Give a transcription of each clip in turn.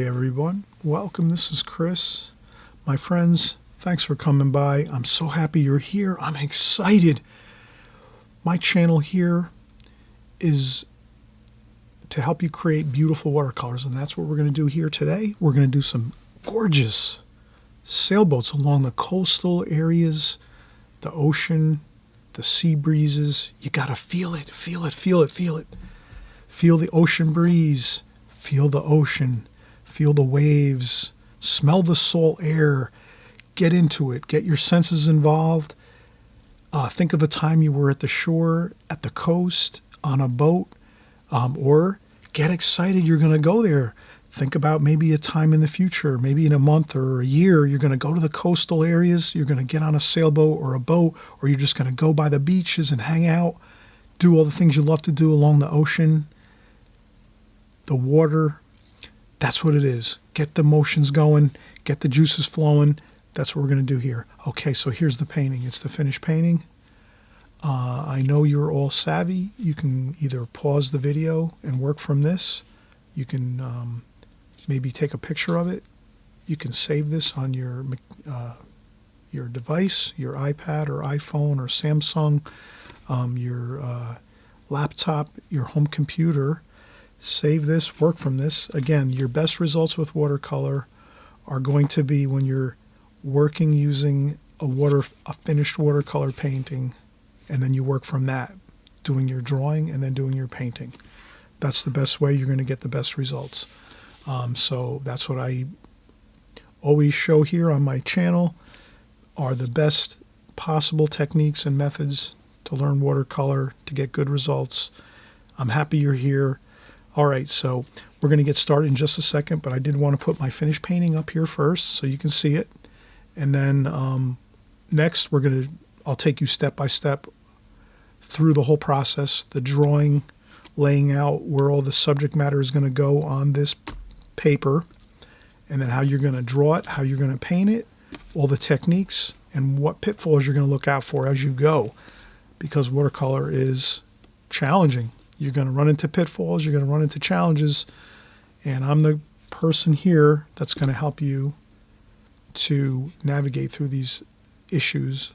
Hi everyone, welcome. This is Chris. My friends, thanks for coming by. I'm so happy you're here. I'm excited. My channel here is to help you create beautiful watercolors, and that's what we're going to do here today. We're going to do some gorgeous sailboats along the coastal areas, the ocean, the sea breezes. You got to feel it, feel it, feel it, feel it. Feel the ocean breeze, feel the ocean, feel the waves, smell the salt air, get into it, get your senses involved. Think of a time you were at the shore, at the coast, on a boat, or get excited you're going to go there. Think about maybe a time in the future, maybe in a month or a year, you're going to go to the coastal areas, you're going to get on a sailboat or a boat, or you're just going to go by the beaches and hang out, do all the things you love to do along the ocean, the water. That's what it is. Get the emotions going, get the juices flowing. That's what we're going to do here. Okay, so here's the painting. It's the finished painting. I know you're all savvy. You can either pause the video and work from this. You can maybe take a picture of it. You can save this on your device, your iPad or iPhone or Samsung, your laptop, your home computer. Save this, work from this. Again, your best results with watercolor are going to be when you're working using a finished watercolor painting, and then you work from that, doing your drawing and then doing your painting. That's the best way you're going to get the best results. So that's what I always show here on my channel, are the best possible techniques and methods to learn watercolor, to get good results. I'm happy you're here. All right, so we're going to get started in just a second, but I did want to put my finished painting up here first so you can see it. And then next, I'll take you step by step through the whole process, the drawing, laying out where all the subject matter is going to go on this paper, and then how you're going to draw it, how you're going to paint it, all the techniques, and what pitfalls you're going to look out for as you go, because watercolor is challenging. You're going to run into pitfalls, you're going to run into challenges, and I'm the person here that's going to help you to navigate through these issues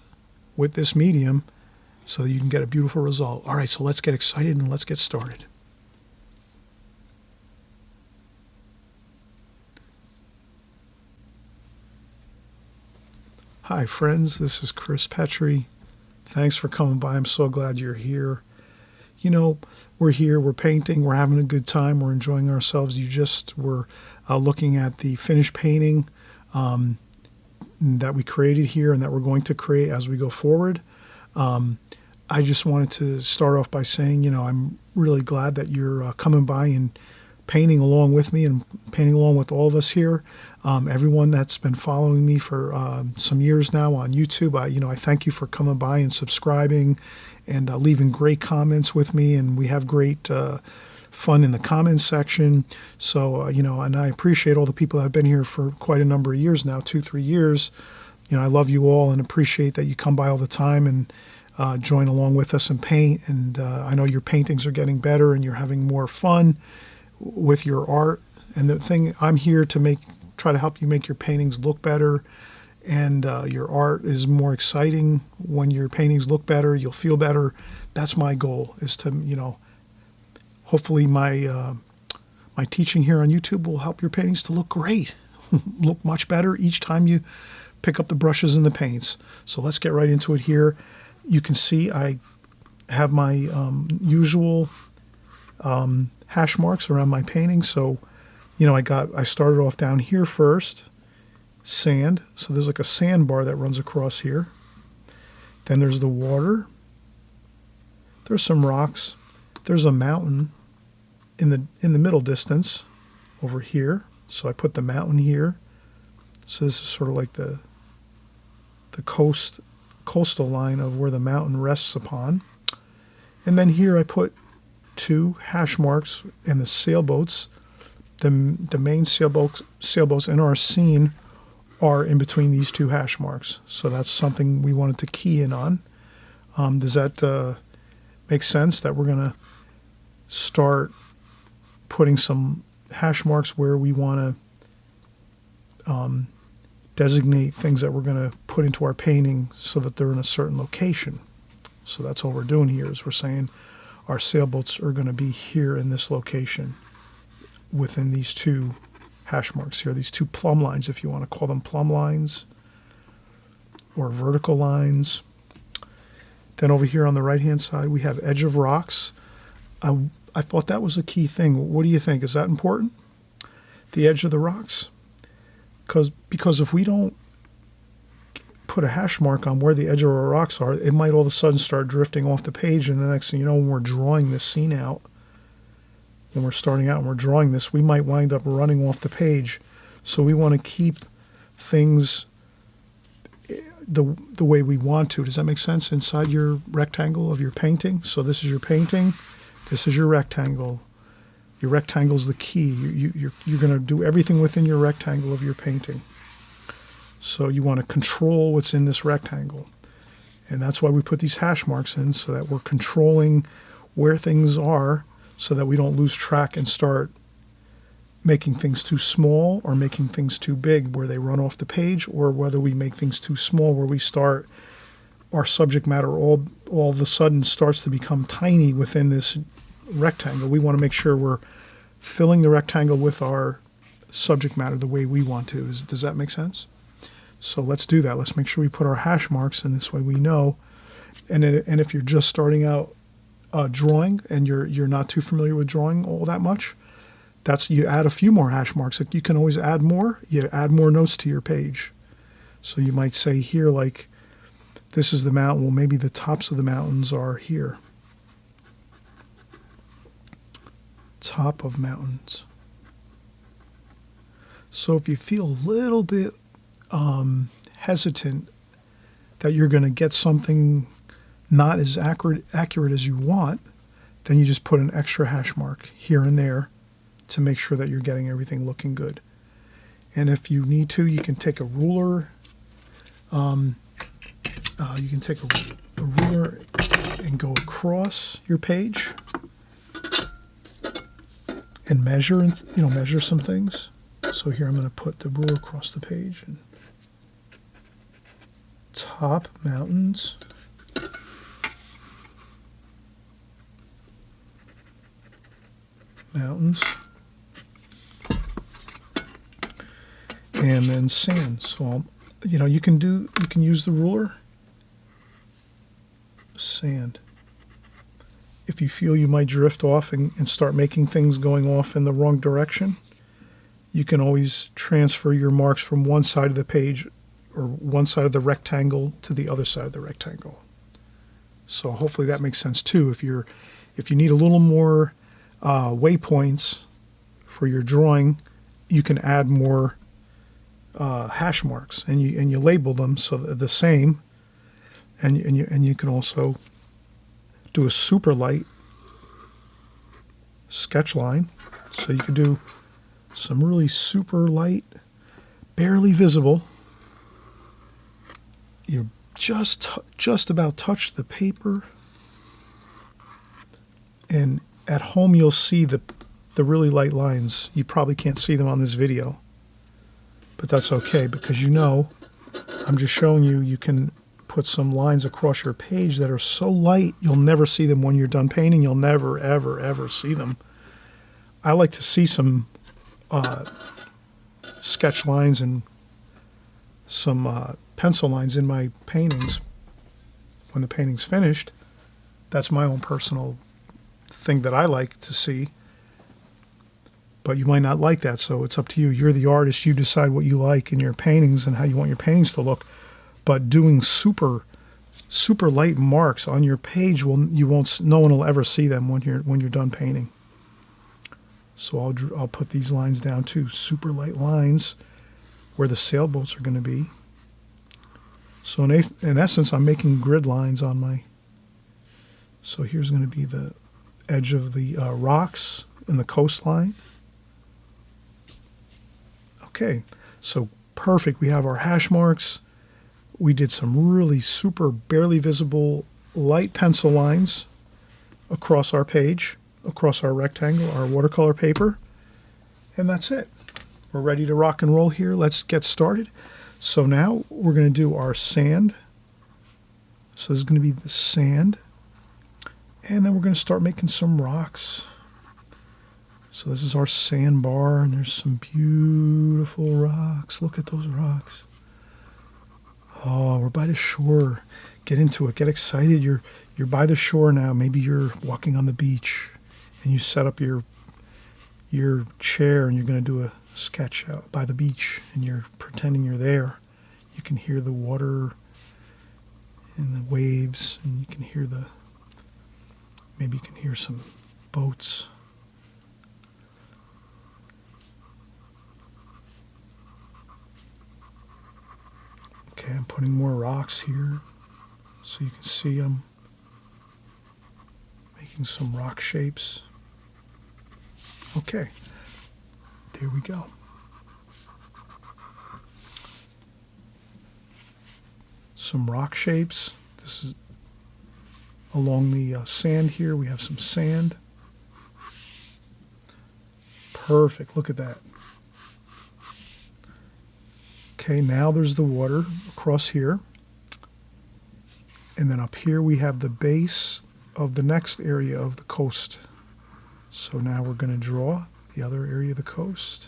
with this medium so that you can get a beautiful result. All right, so let's get excited and let's get started. Hi friends, this is Chris Petrie. Thanks for coming by. I'm so glad you're here. You know, we're here, we're painting, we're having a good time, we're enjoying ourselves. You just were looking at the finished painting that we created here and that we're going to create as we go forward. I just wanted to start off by saying, you know, I'm really glad that you're coming by and painting along with me and painting along with all of us here. Everyone that's been following me for some years now on YouTube, I thank you for coming by and subscribing and leaving great comments with me, and we have great fun in the comments section. So, and I appreciate all the people that have been here for quite a number of years now, 2-3 years. I love you all and appreciate that you come by all the time and join along with us and paint. And I know your paintings are getting better and you're having more fun with your art. And the thing, I'm here to try to help you make your paintings look better, and your art is more exciting. When your paintings look better, you'll feel better. That's my goal, is to, hopefully my teaching here on YouTube will help your paintings to look great, look much better each time you pick up the brushes and the paints. So let's get right into it here. You can see I have my usual hash marks around my painting. So, I started off down here first, sand. So there's like a sandbar that runs across here. Then there's the water. There's some rocks. There's a mountain in the middle distance over here. So I put the mountain here. So this is sort of like the coastal line of where the mountain rests upon. And then here I put 2 hash marks in the sailboats. The main sailboats in our scene are in between these 2 hash marks. So that's something we wanted to key in on. Does that make sense, that we're going to start putting some hash marks where we want to designate things that we're going to put into our painting so that they're in a certain location. So that's all we're doing here is we're saying our sailboats are going to be here in this location within these two hash marks here, these two plumb lines, if you want to call them plumb lines or vertical lines. Then over here on the right-hand side, we have edge of rocks. I thought that was a key thing. What do you think? Is that important? The edge of the rocks? Because if we don't put a hash mark on where the edge of our rocks are, it might all of a sudden start drifting off the page, and the next thing you know, when we're drawing this scene out, when we're starting out and we're drawing this, we might wind up running off the page. So we want to keep things the way we want to. Does that make sense? Inside your rectangle of your painting. So this is your painting. This is your rectangle. Your rectangle is the key. You're going to do everything within your rectangle of your painting. So you want to control what's in this rectangle. And that's why we put these hash marks in, so that we're controlling where things are, so that we don't lose track and start making things too small or making things too big where they run off the page, or whether we make things too small where we start, our subject matter all of a sudden starts to become tiny within this rectangle. We want to make sure we're filling the rectangle with our subject matter the way we want to. Does that make sense? So let's do that. Let's make sure we put our hash marks in, this way we know. And if you're just starting out drawing and you're not too familiar with drawing all that much, you add a few more hash marks. You can always add more. You add more notes to your page. So you might say here, like, this is the mountain. Well, maybe the tops of the mountains are here. Top of mountains. So if you feel a little bit hesitant that you're going to get something not as accurate as you want, then you just put an extra hash mark here and there to make sure that you're getting everything looking good. And if you need to, you can take a ruler. You can take a ruler and go across your page and measure, measure some things. So here I'm going to put the ruler across the page and top mountains. Mountains. And then sand. So, you can use the ruler. Sand. If you feel you might drift off and start making things going off in the wrong direction, you can always transfer your marks from one side of the page or one side of the rectangle to the other side of the rectangle. So hopefully that makes sense too. If you need a little more waypoints for your drawing, you can add more hash marks, and you label them so they're the same, and you can also do a super light sketch line. So you could do some really super light, barely visible. You just about touch the paper, and at home you'll see the really light lines. You probably can't see them on this video, but that's okay, because I'm just showing you can put some lines across your page that are so light you'll never see them when you're done painting. You'll never, ever, ever see them. I like to see some sketch lines and some pencil lines in my paintings when the painting's finished. That's my own personal thing that I like to see. But you might not like that, so it's up to you. You're the artist. You decide what you like in your paintings and how you want your paintings to look. But doing super light marks on your page, no one will ever see them when you're done painting. So I'll put these lines down too, super light lines where the sailboats are going to be. So in essence, I'm making grid lines on my. So here's going to be the edge of the rocks and the coastline. Okay, so perfect. We have our hash marks. We did some really super barely visible light pencil lines across our page, across our rectangle, our watercolor paper, and that's it. we're ready to rock and roll here. Let's get started. So now we're going to do our sand. So this is going to be the sand. And then we're going to start making some rocks. So this is our sandbar, and there's some beautiful rocks. Look at those rocks. Oh, we're by the shore. Get into it. Get excited. You're by the shore now. Maybe you're walking on the beach, and you set up your chair, and you're going to do a sketch out by the beach, and you're pretending you're there. You can hear the water and the waves, and you can hear maybe you can hear some boats. Okay, I'm putting more rocks here so you can see I'm making some rock shapes. Okay, there we go. Some rock shapes. This is along the sand here. We have some sand. Perfect. Look at that. Okay, now there's the water across here. And then up here we have the base of the next area of the coast. So now we're going to draw the other area of the coast.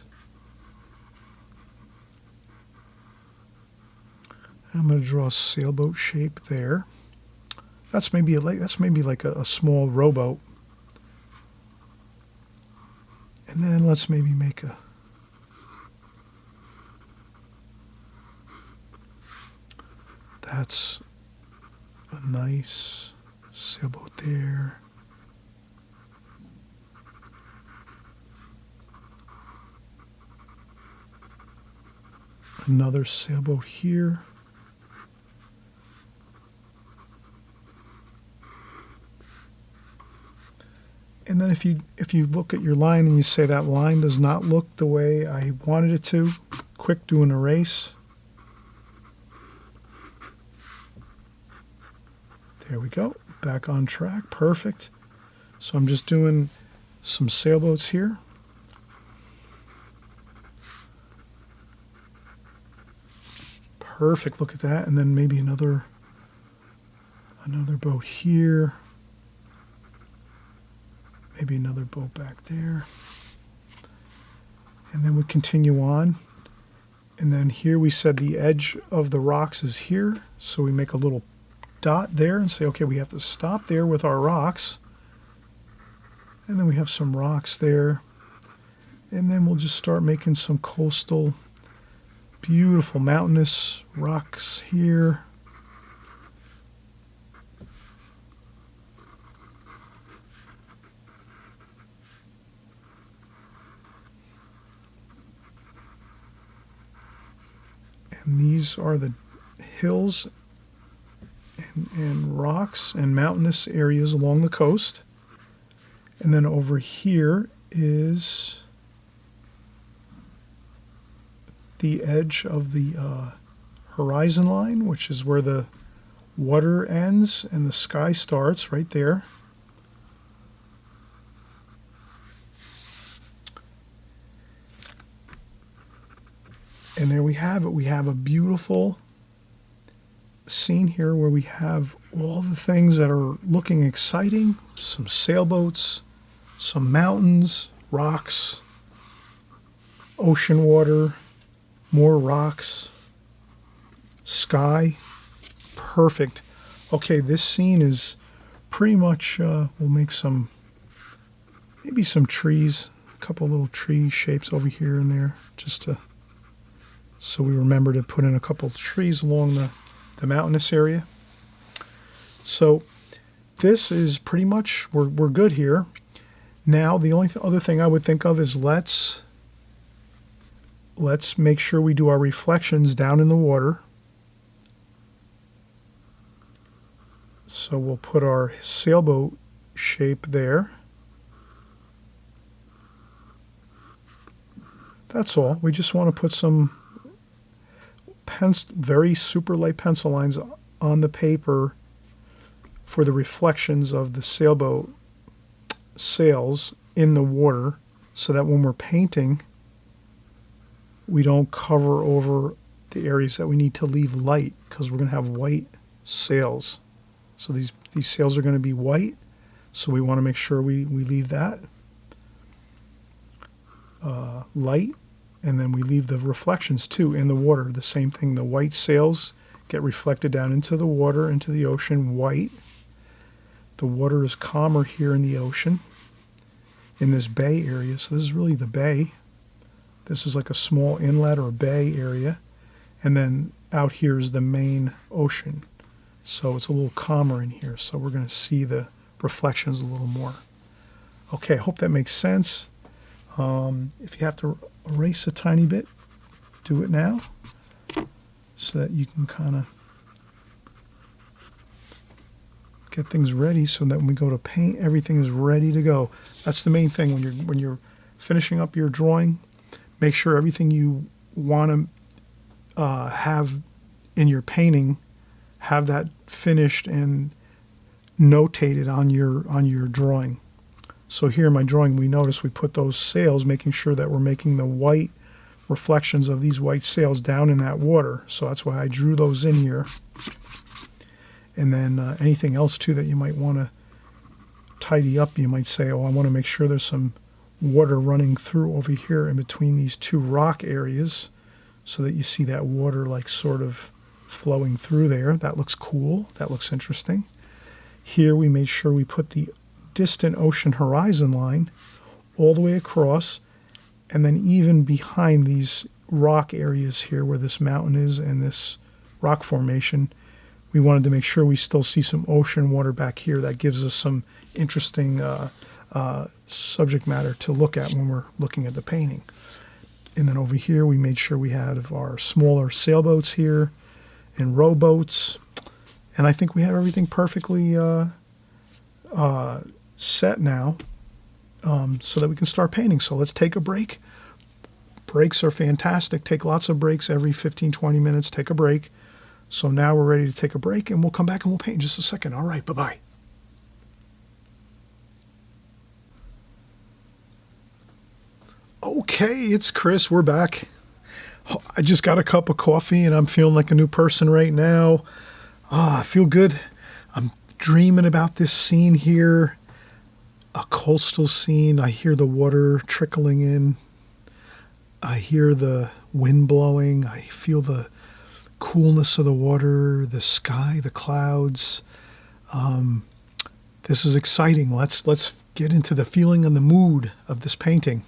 I'm going to draw a sailboat shape there. That's maybe like a small rowboat. And then let's maybe make that's a nice sailboat there. Another sailboat here. And then if you look at your line and you say that line does not look the way I wanted it to, quick, do an erase. There we go, back on track, perfect. So I'm just doing some sailboats here. Perfect, look at that, and then maybe another boat here. Maybe another boat back there. And then we continue on. And then here we said the edge of the rocks is here. So we make a little dot there and say, okay, we have to stop there with our rocks. And then we have some rocks there. And then we'll just start making some coastal, beautiful mountainous rocks here. And these are the hills and rocks and mountainous areas along the coast. And then over here is the edge of the horizon line, which is where the water ends and the sky starts right there. And there we have it. We have a beautiful scene here where we have all the things that are looking exciting. Some sailboats, some mountains, rocks, ocean water, more rocks, sky. Perfect. Okay, this scene is pretty much, we'll make maybe some trees, a couple little tree shapes over here and there, just so we remember to put in a couple of trees along the mountainous area. So this is pretty much, we're good here. Now the only other thing I would think of is let's make sure we do our reflections down in the water. So we'll put our sailboat shape there. That's all. We just want to put some very super light pencil lines on the paper for the reflections of the sailboat sails in the water, so that when we're painting, we don't cover over the areas that we need to leave light, because we're going to have white sails. So these sails are going to be white, so we want to make sure we leave that light, and then we leave the reflections too in the water. The same thing, the white sails get reflected down into the water, into the ocean, white. The water is calmer here in the ocean, in this bay area. So this is really the bay. This is like a small inlet or bay area. And then out here is the main ocean. So it's a little calmer in here. So we're going to see the reflections a little more. Okay, I hope that makes sense. If you have to erase a tiny bit, do it now, so that you can kind of get things ready, so that when we go to paint, everything is ready to go. That's the main thing when you're finishing up your drawing. Make sure everything you want to have in your painting, have that finished and notated on your drawing. So here in my drawing, we notice we put those sails, making sure that we're making the white reflections of these white sails down in that water. So that's why I drew those in here. And then anything else too that you might want to tidy up, you might say, oh, I want to make sure there's some water running through over here in between these two rock areas, so that you see that water like sort of flowing through there. That looks cool. That looks interesting. Here we made sure we put the distant ocean horizon line all the way across, and then even behind these rock areas here where this mountain is and this rock formation, we wanted to make sure we still see some ocean water back here. That gives us some interesting subject matter to look at when we're looking at the painting. And then over here we made sure we had our smaller sailboats here and rowboats, and I think we have everything perfectly set now, so that we can start painting. So let's take a break. Breaks are fantastic. Take lots of breaks every 15-20 minutes. Take a break. So now we're ready to take a break, and we'll come back and we'll paint in just a second. All right, bye-bye. Okay, it's Chris. We're back. I just got a cup of coffee, and I'm feeling like a new person right now. I feel good. I'm dreaming about this scene here. A coastal scene. I hear the water trickling in. I hear the wind blowing. I feel the coolness of the water, the sky, the clouds. This is exciting. Let's get into the feeling and the mood of this painting.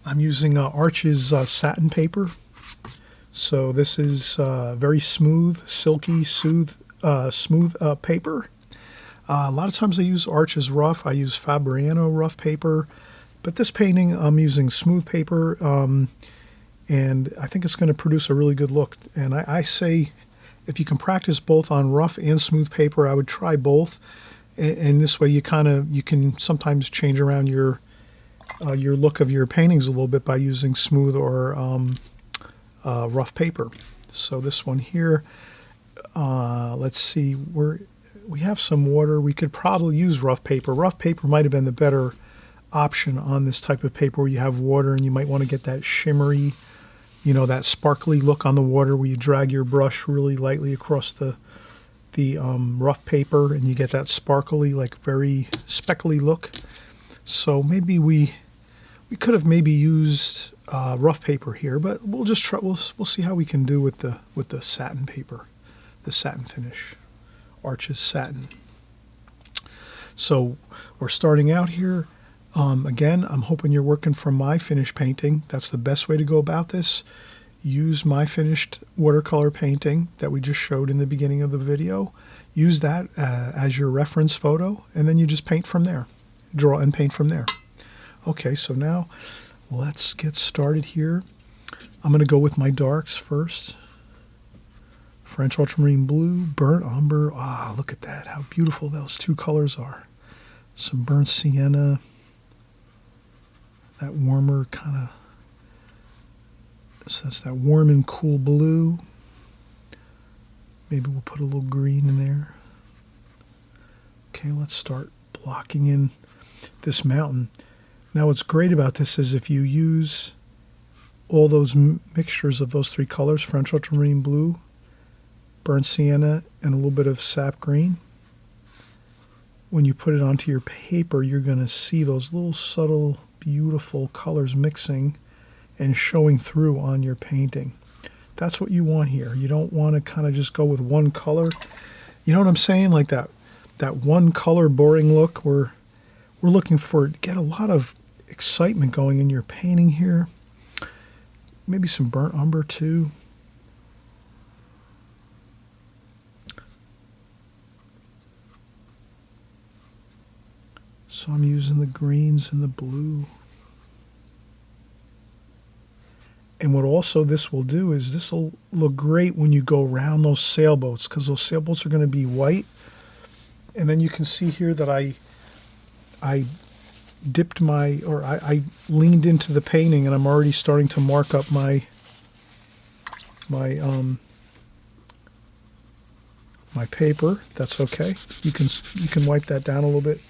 I'm using Arches satin paper. So this is very smooth, silky, smooth paper. A lot of times I use Arches rough. I use Fabriano rough paper. But this painting, I'm using smooth paper, and I think it's going to produce a really good look. And I say, if you can practice both on rough and smooth paper, I would try both. And this way you can sometimes change around your look of your paintings a little bit by using smooth or rough paper. So this one here, let's see, we have some water. We could probably use rough paper. Rough paper might have been the better option on this type of paper, where you have water and you might want to get that shimmery, that sparkly look on the water, where you drag your brush really lightly across the rough paper and you get that sparkly, like very speckly look. So maybe we could have maybe used rough paper here, but we'll just try. We'll see how we can do with the satin paper, the satin finish, Arches satin. So we're starting out here. Again, I'm hoping you're working from my finished painting. That's the best way to go about this. Use my finished watercolor painting that we just showed in the beginning of the video. Use that as your reference photo, and then you just paint from there. Draw and paint from there. Okay, so now let's get started here. I'm going to go with my darks first. French ultramarine blue, burnt umber. Ah, look at that. How beautiful those two colors are. Some burnt sienna. That warmer kind of, so that's that warm and cool blue. Maybe we'll put a little green in there. Okay, let's start blocking in this mountain. Now what's great about this is if you use all those mixtures of those three colors, French ultramarine blue, burnt sienna, and a little bit of sap green, when you put it onto your paper, you're going to see those little subtle, beautiful colors mixing and showing through on your painting. That's what you want here. You don't want to kind of just go with one color. You know what I'm saying? Like that one color boring look. We're looking for, get a lot of excitement going in your painting here. Maybe some burnt umber too. So I'm using the greens and the blue. And what also this will do is this will look great when you go around those sailboats, because those sailboats are going to be white. And then you can see here that I dipped I leaned into the painting, and I'm already starting to mark up my paper. That's okay. You can wipe that down a little bit.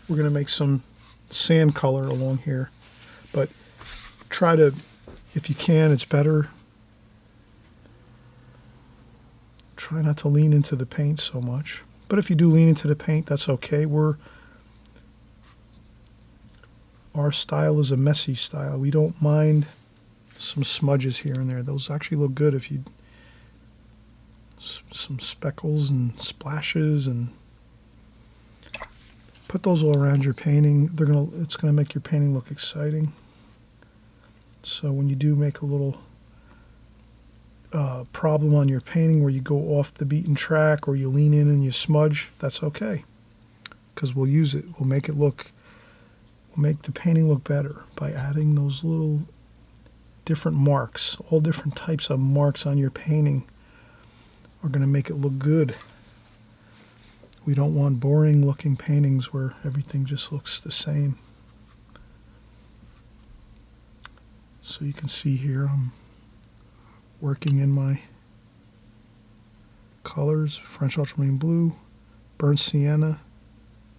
We're going to make some sand color along here, but try to, if you can, it's better. Try not to lean into the paint so much. But if you do lean into the paint, that's okay. Our style is a messy style. We don't mind some smudges here and there. Those actually look good if you, some speckles and splashes, and put those all around your painting. It's gonna make your painting look exciting. So when you do make a little problem on your painting where you go off the beaten track or you lean in and you smudge, that's okay, because we'll use it. We'll make the painting look better by adding those little different marks. All different types of marks on your painting are going to make it look good. We don't want boring looking paintings where everything just looks the same. So you can see here I'm working in my colors: French ultramarine blue, burnt sienna,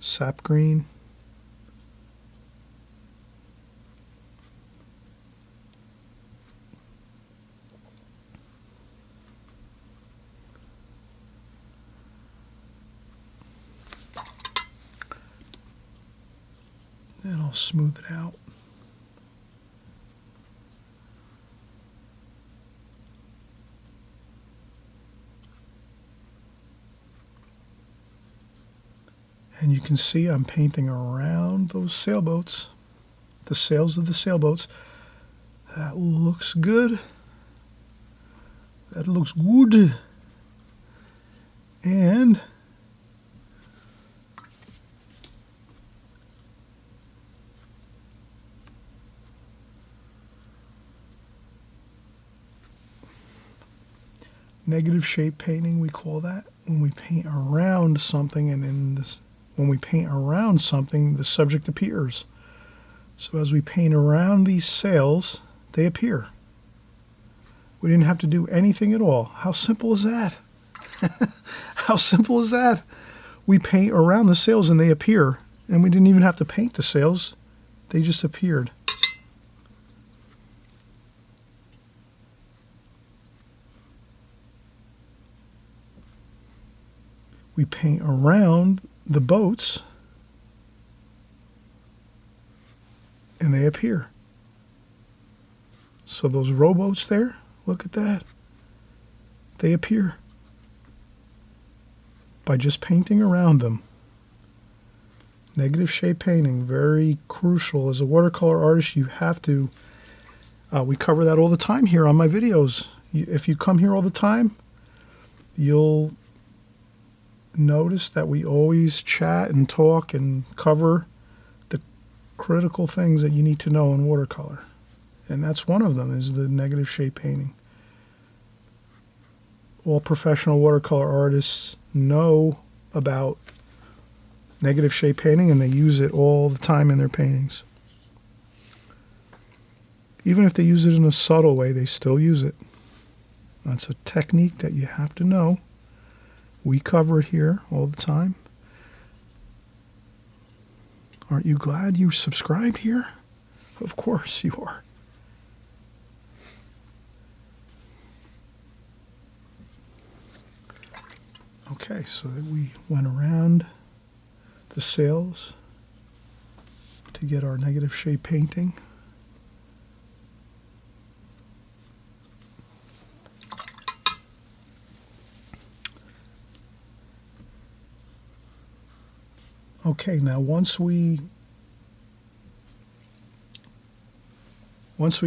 sap green. Then I'll smooth it out. And you can see I'm painting around those sailboats, the sails of the sailboats. That looks good. That looks good. And negative shape painting, we call that, when we paint around something, and when we paint around something, the subject appears. So as we paint around these sails, they appear. We didn't have to do anything at all. How simple is that? How simple is that? We paint around the sails and they appear, and we didn't even have to paint the sails. They just appeared. We paint around the boats and they appear. So those rowboats there, look at that. They appear by just painting around them. Negative shape painting, very crucial. As a watercolor artist, you have to, we cover that all the time here on my videos. If you come here all the time, you'll notice that we always chat and talk and cover the critical things that you need to know in watercolor. And that's one of them, is the negative shape painting. All professional watercolor artists know about negative shape painting, and they use it all the time in their paintings. Even if they use it in a subtle way, they still use it. That's a technique that you have to know. We cover it here all the time. Aren't you glad you subscribed here? Of course you are. Okay, so we went around the sails to get our negative shade painting. Okay, now once we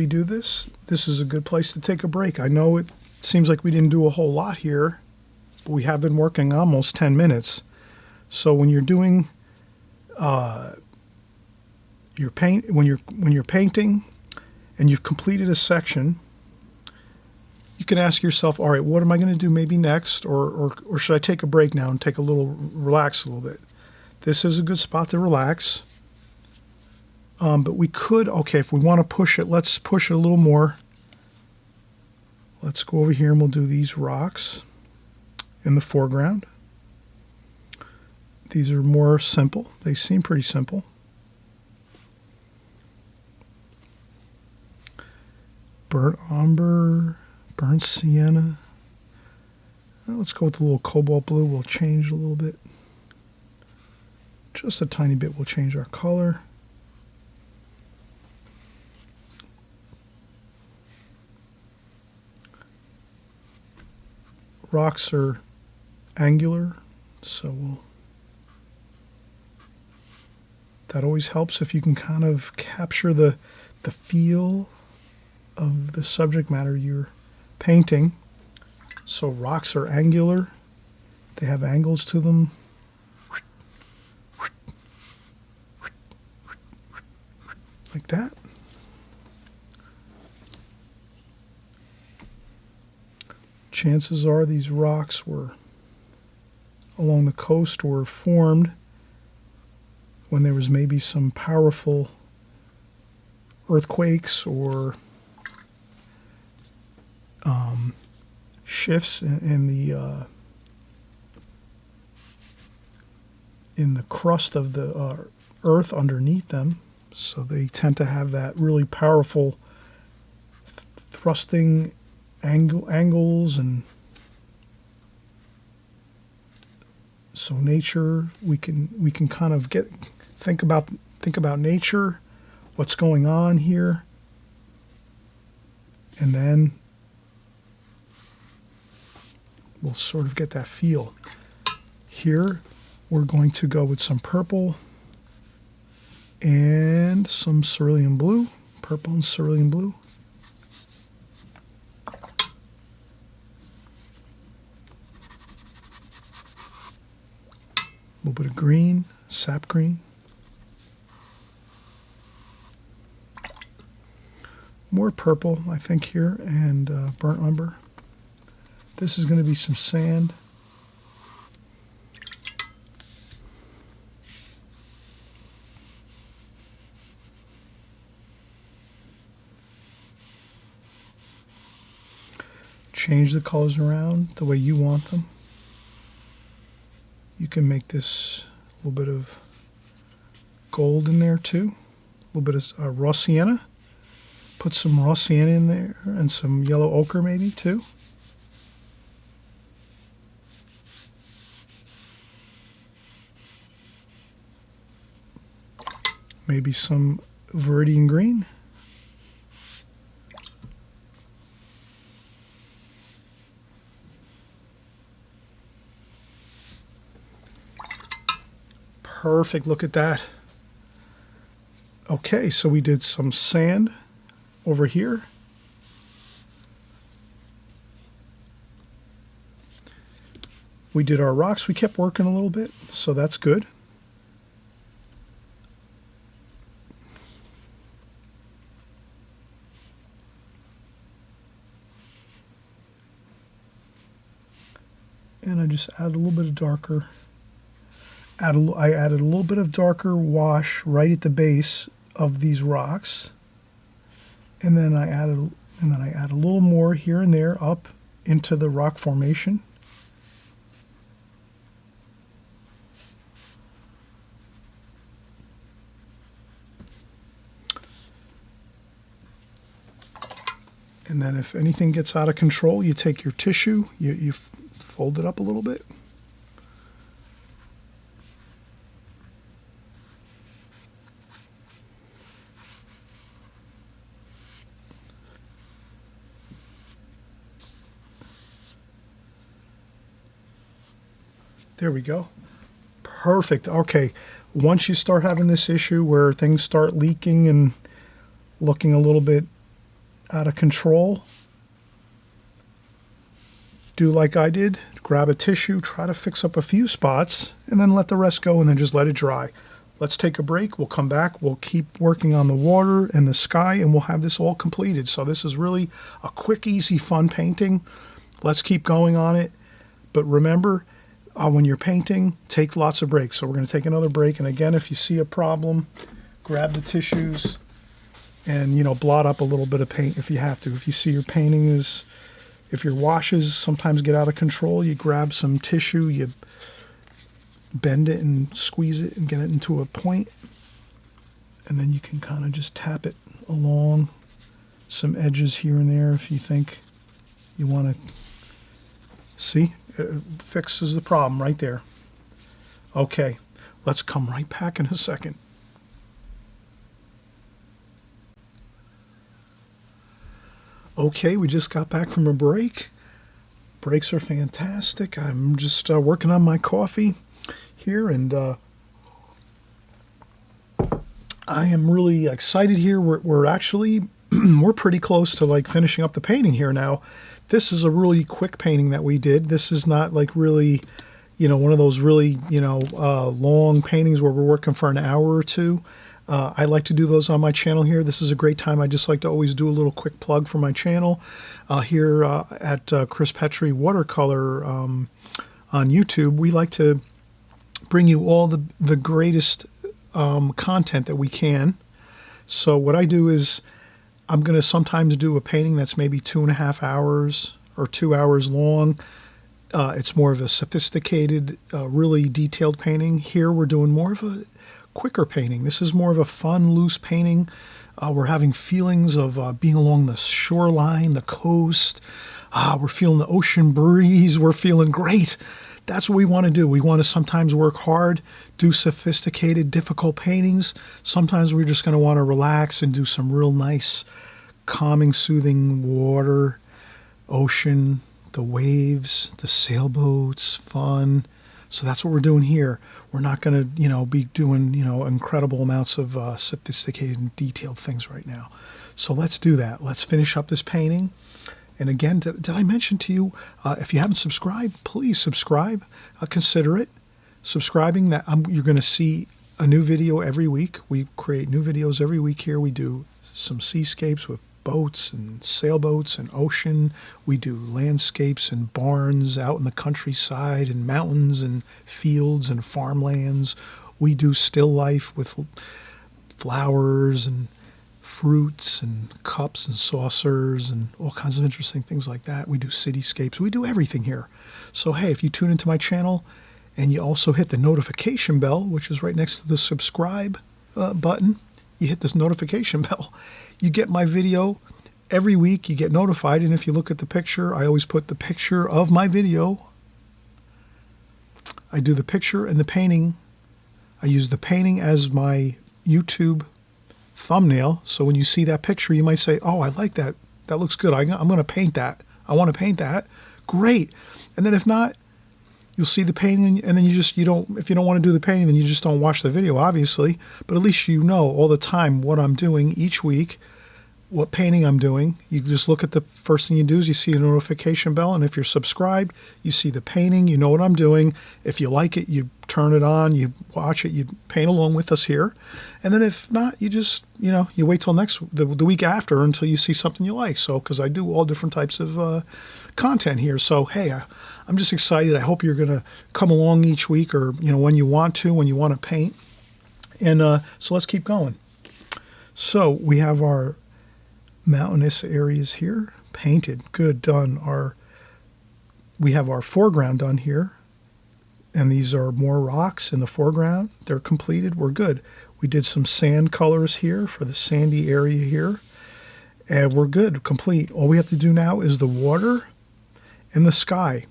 do this, this is a good place to take a break. I know it seems like we didn't do a whole lot here, but we have been working almost 10 minutes. So when you're doing when you're painting and you've completed a section, you can ask yourself, all right, what am I going to do maybe next, or should I take a break now and relax a little bit? This is a good spot to relax. But we could, okay, if we want to push it, let's push it a little more. Let's go over here and we'll do these rocks in the foreground. These are more simple. They seem pretty simple. Burnt umber, burnt sienna. Let's go with a little cobalt blue. We'll change a little bit. Just a tiny bit, we'll change our color. Rocks are angular, so that always helps if you can kind of capture the feel of the subject matter you're painting. So rocks are angular, they have angles to them. Like that. Chances are these rocks were along the coast were formed when there was maybe some powerful earthquakes or shifts in the crust of the earth underneath them. So they tend to have that really powerful thrusting angles, and so nature, we can kind of think about nature, what's going on here, and then we'll sort of get that feel. Here we're going to go with some purple and some cerulean blue, purple and cerulean blue. A little bit of green, sap green. More purple, I think, here, and burnt umber. This is going to be some sand. Change the colors around the way you want them. You can make this a little bit of gold in there too, a little bit of raw sienna. Put some raw sienna in there and some yellow ochre maybe too. Maybe some viridian green. Perfect, look at that. Okay, so we did some sand over here. We did our rocks. We kept working a little bit, so that's good. And I just added a little bit of darker. I added a little bit of darker wash right at the base of these rocks, and then I add a little more here and there up into the rock formation. And then if anything gets out of control, you take your tissue, you fold it up a little bit. There we go. Perfect. Okay. Once you start having this issue where things start leaking and looking a little bit out of control, do like I did. Grab a tissue, try to fix up a few spots, and then let the rest go and then just let it dry. Let's take a break. We'll come back. We'll keep working on the water and the sky, and we'll have this all completed. So this is really a quick, easy, fun painting. Let's keep going on it. But remember, when you're painting, take lots of breaks. So we're going to take another break. And again, if you see a problem, grab the tissues and, blot up a little bit of paint if you have to. If you see your painting if your washes sometimes get out of control, you grab some tissue, you bend it and squeeze it and get it into a point. And then you can kind of just tap it along some edges here and there if you think you want to. See? It fixes the problem right there. Okay, let's come right back in a second. Okay, we just got back from a break. Breaks are fantastic. I'm just working on my coffee here, and I am really excited here. We're actually we're pretty close to like finishing up the painting here now. This is a really quick painting that we did. This is not like really, one of those really, long paintings where we're working for an hour or two. I like to do those on my channel here. This is a great time. I just like to always do a little quick plug for my channel here at Chris Petrie Watercolor on YouTube. We like to bring you all the greatest content that we can. So what I do is I'm going to sometimes do a painting that's maybe 2.5 hours or 2 hours long. It's more of a sophisticated, really detailed painting. Here we're doing more of a quicker painting. This is more of a fun, loose painting. We're having feelings of being along the shoreline, the coast. We're feeling the ocean breeze. We're feeling great. That's what we want to do. We want to sometimes work hard, do sophisticated, difficult paintings. Sometimes we're just going to want to relax and do some real nice, calming, soothing water, ocean, the waves, the sailboats, fun. So that's what we're doing here. We're not going to, be doing, incredible amounts of sophisticated and detailed things right now. So let's do that. Let's finish up this painting. And again, did I mention to you, if you haven't subscribed, please subscribe. Consider it. Subscribing, you're going to see a new video every week. We create new videos every week here. We do some seascapes with boats and sailboats and ocean. We do landscapes and barns out in the countryside and mountains and fields and farmlands. We do still life with flowers and fruits and cups and saucers and all kinds of interesting things like that. We do cityscapes. We do everything here. So, hey, if you tune into my channel and you also hit the notification bell, which is right next to the subscribe button, you hit this notification bell. You get my video every week. You get notified. And if you look at the picture, I always put the picture of my video. I do the picture and the painting. I use the painting as my YouTube thumbnail. So when you see that picture, you might say, oh, I like that. That looks good. I'm going to paint that. I want to paint that. Great. And then if not, you'll see the painting, and then if you don't want to do the painting, then you just don't watch the video, obviously. But at least you know all the time what I'm doing each week, what painting I'm doing. You just look at the first thing you do is you see the notification bell, and if you're subscribed, you see the painting, you know what I'm doing. If you like it, you turn it on, you watch it, you paint along with us here. And then if not, you just, you wait till the week after until you see something you like. So, because I do all different types of content here. So, hey, I'm just excited. I hope you're going to come along each week or, when you want to paint. And so let's keep going. So we have our mountainous areas here painted. Good, done. We have our foreground done here. And these are more rocks in the foreground. They're completed. We're good. We did some sand colors here for the sandy area here. And we're good, complete. All we have to do now is the water and the sky.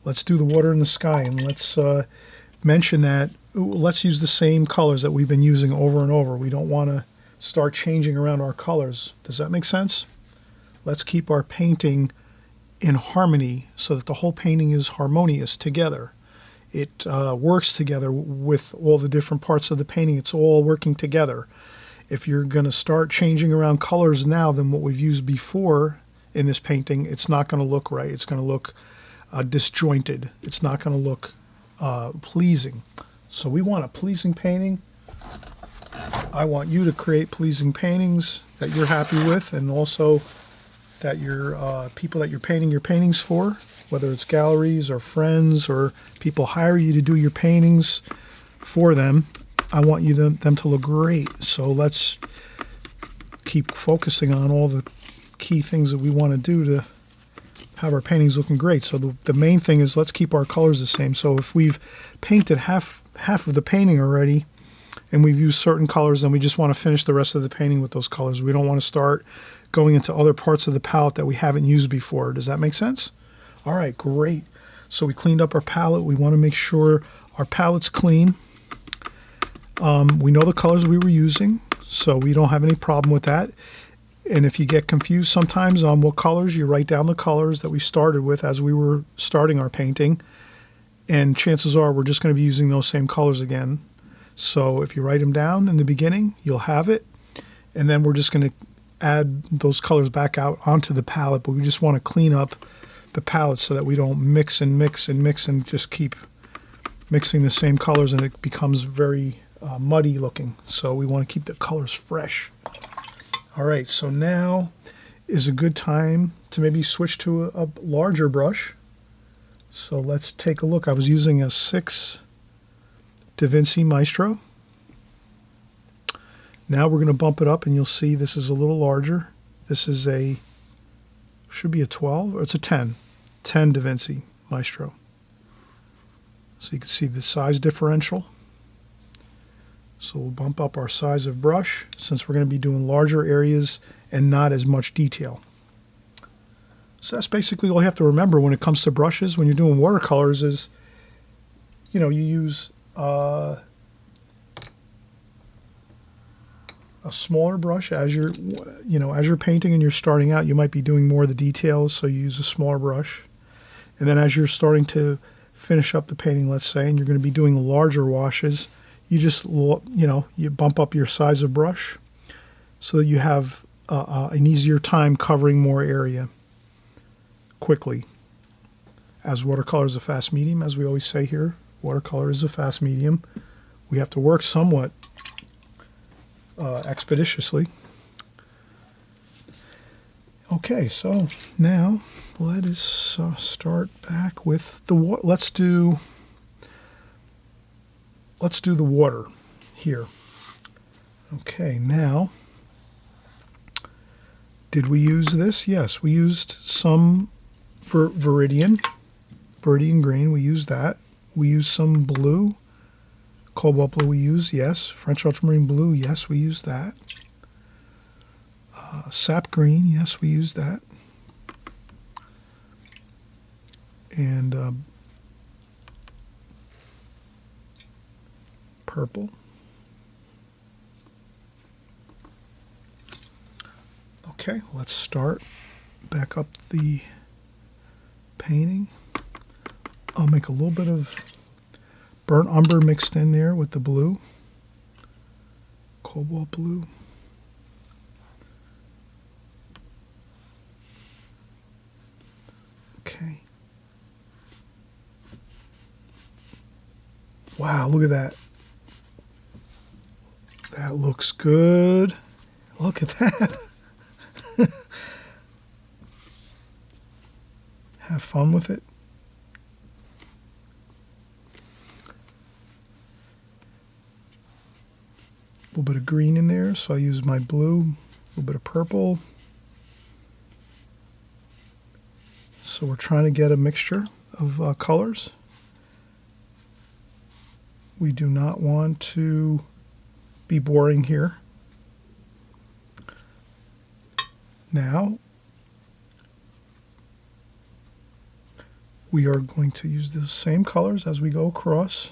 Let's do the water and the sky, and let's mention that let's use the same colors that we've been using over and over. We don't want to start changing around our colors. Does that make sense? Let's keep our painting in harmony so that the whole painting is harmonious together. It works together with all the different parts of the painting. It's all working together. If you're going to start changing around colors now than what we've used before in this painting, it's not going to look right. It's going to look disjointed. It's not going to look pleasing. So we want a pleasing painting. I want you to create pleasing paintings that you're happy with, and also that your people that you're painting your paintings for, whether it's galleries or friends or people hire you to do your paintings for them. I want them to look great. So let's keep focusing on all the key things that we want to do to have our paintings looking great. So the main thing is let's keep our colors the same. So if we've painted half of the painting already and we've used certain colors, then we just want to finish the rest of the painting with those colors. We don't want to start going into other parts of the palette that we haven't used before. Does that make sense? All right, great. So we cleaned up our palette. We want to make sure our palette's clean. We know the colors we were using, so we don't have any problem with that. And if you get confused sometimes on what colors, you write down the colors that we started with as we were starting our painting. And chances are we're just going to be using those same colors again. So if you write them down in the beginning, you'll have it. And then we're just going to add those colors back out onto the palette. But we just want to clean up the palette so that we don't mix and mix and mix and just keep mixing the same colors, and it becomes very muddy looking. So we want to keep the colors fresh. All right, so now is a good time to maybe switch to a larger brush. So let's take a look. I was using a 6 Da Vinci Maestro. Now we're going to bump it up, and you'll see this is a little larger. This is should be a 12, or it's a 10 Da Vinci Maestro. So you can see the size differential. So we'll bump up our size of brush since we're going to be doing larger areas and not as much detail. So that's basically all you have to remember when it comes to brushes when you're doing watercolors is, you use a smaller brush as you're painting and you're starting out. You might be doing more of the details, so you use a smaller brush. And then as you're starting to finish up the painting, let's say, and you're going to be doing larger washes, you just, you bump up your size of brush so that you have an easier time covering more area quickly. As watercolor is a fast medium, as we always say here, watercolor is a fast medium. We have to work somewhat expeditiously. Okay, so now let us start back with the water. Let's do the water here. Okay, now, did we use this? Yes, we used some Viridian green. We used that. We used some blue, cobalt blue. We used, yes. French ultramarine blue. Yes, we used that. Sap green. Yes, we used that. And purple. Okay, let's start back up the painting. I'll make a little bit of burnt umber mixed in there with the blue, cobalt blue. Okay. Wow, look at that. That looks good. Look at that. Have fun with it. A little bit of green in there, so I use my blue, a little bit of purple. So we're trying to get a mixture of colors. We do not want to be boring here. Now we are going to use the same colors as we go across.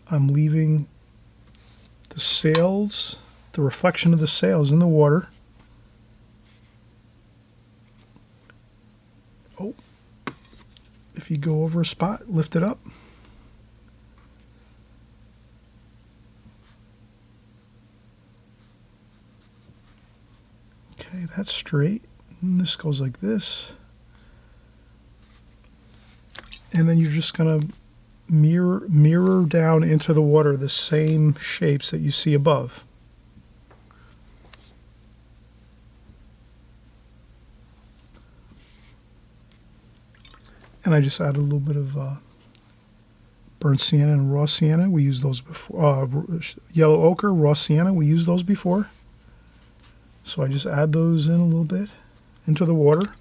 I'm leaving the sails, the reflection of the sails in the water. Oh, if you go over a spot, lift it up. Okay, that's straight. And this goes like this. And then you're just going to mirror down into the water the same shapes that you see above. And I just added a little bit of burnt sienna and raw sienna. We used those before. Yellow ochre, raw sienna, we used those before. So I just add those in a little bit into the water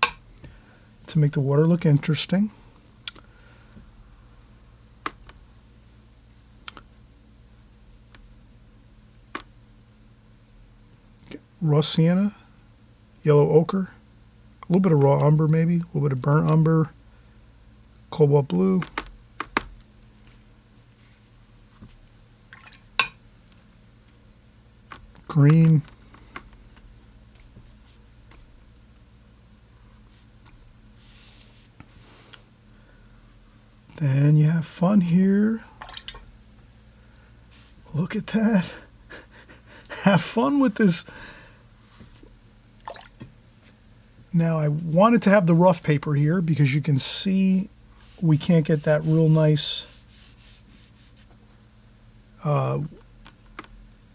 to make the water look interesting. Raw sienna, yellow ochre, a little bit of raw umber maybe, a little bit of burnt umber, cobalt blue, green, then you have fun here. Look at that. Have fun with this. Now I wanted to have the rough paper here because you can see we can't get that real nice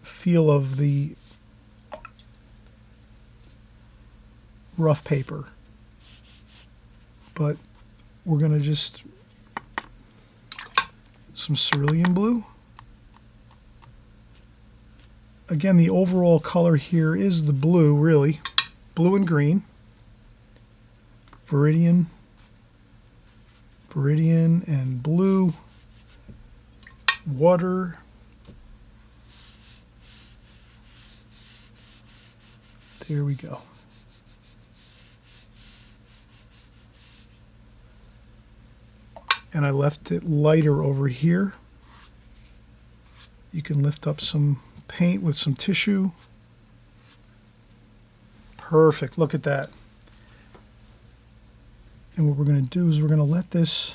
feel of the rough paper. But we're going to just some cerulean blue. Again, the overall color here is the blue, really. Blue and green. Viridian and blue, water, there we go. And I left it lighter over here. You can lift up some paint with some tissue. Perfect, look at that. And what we're going to do is we're going to let this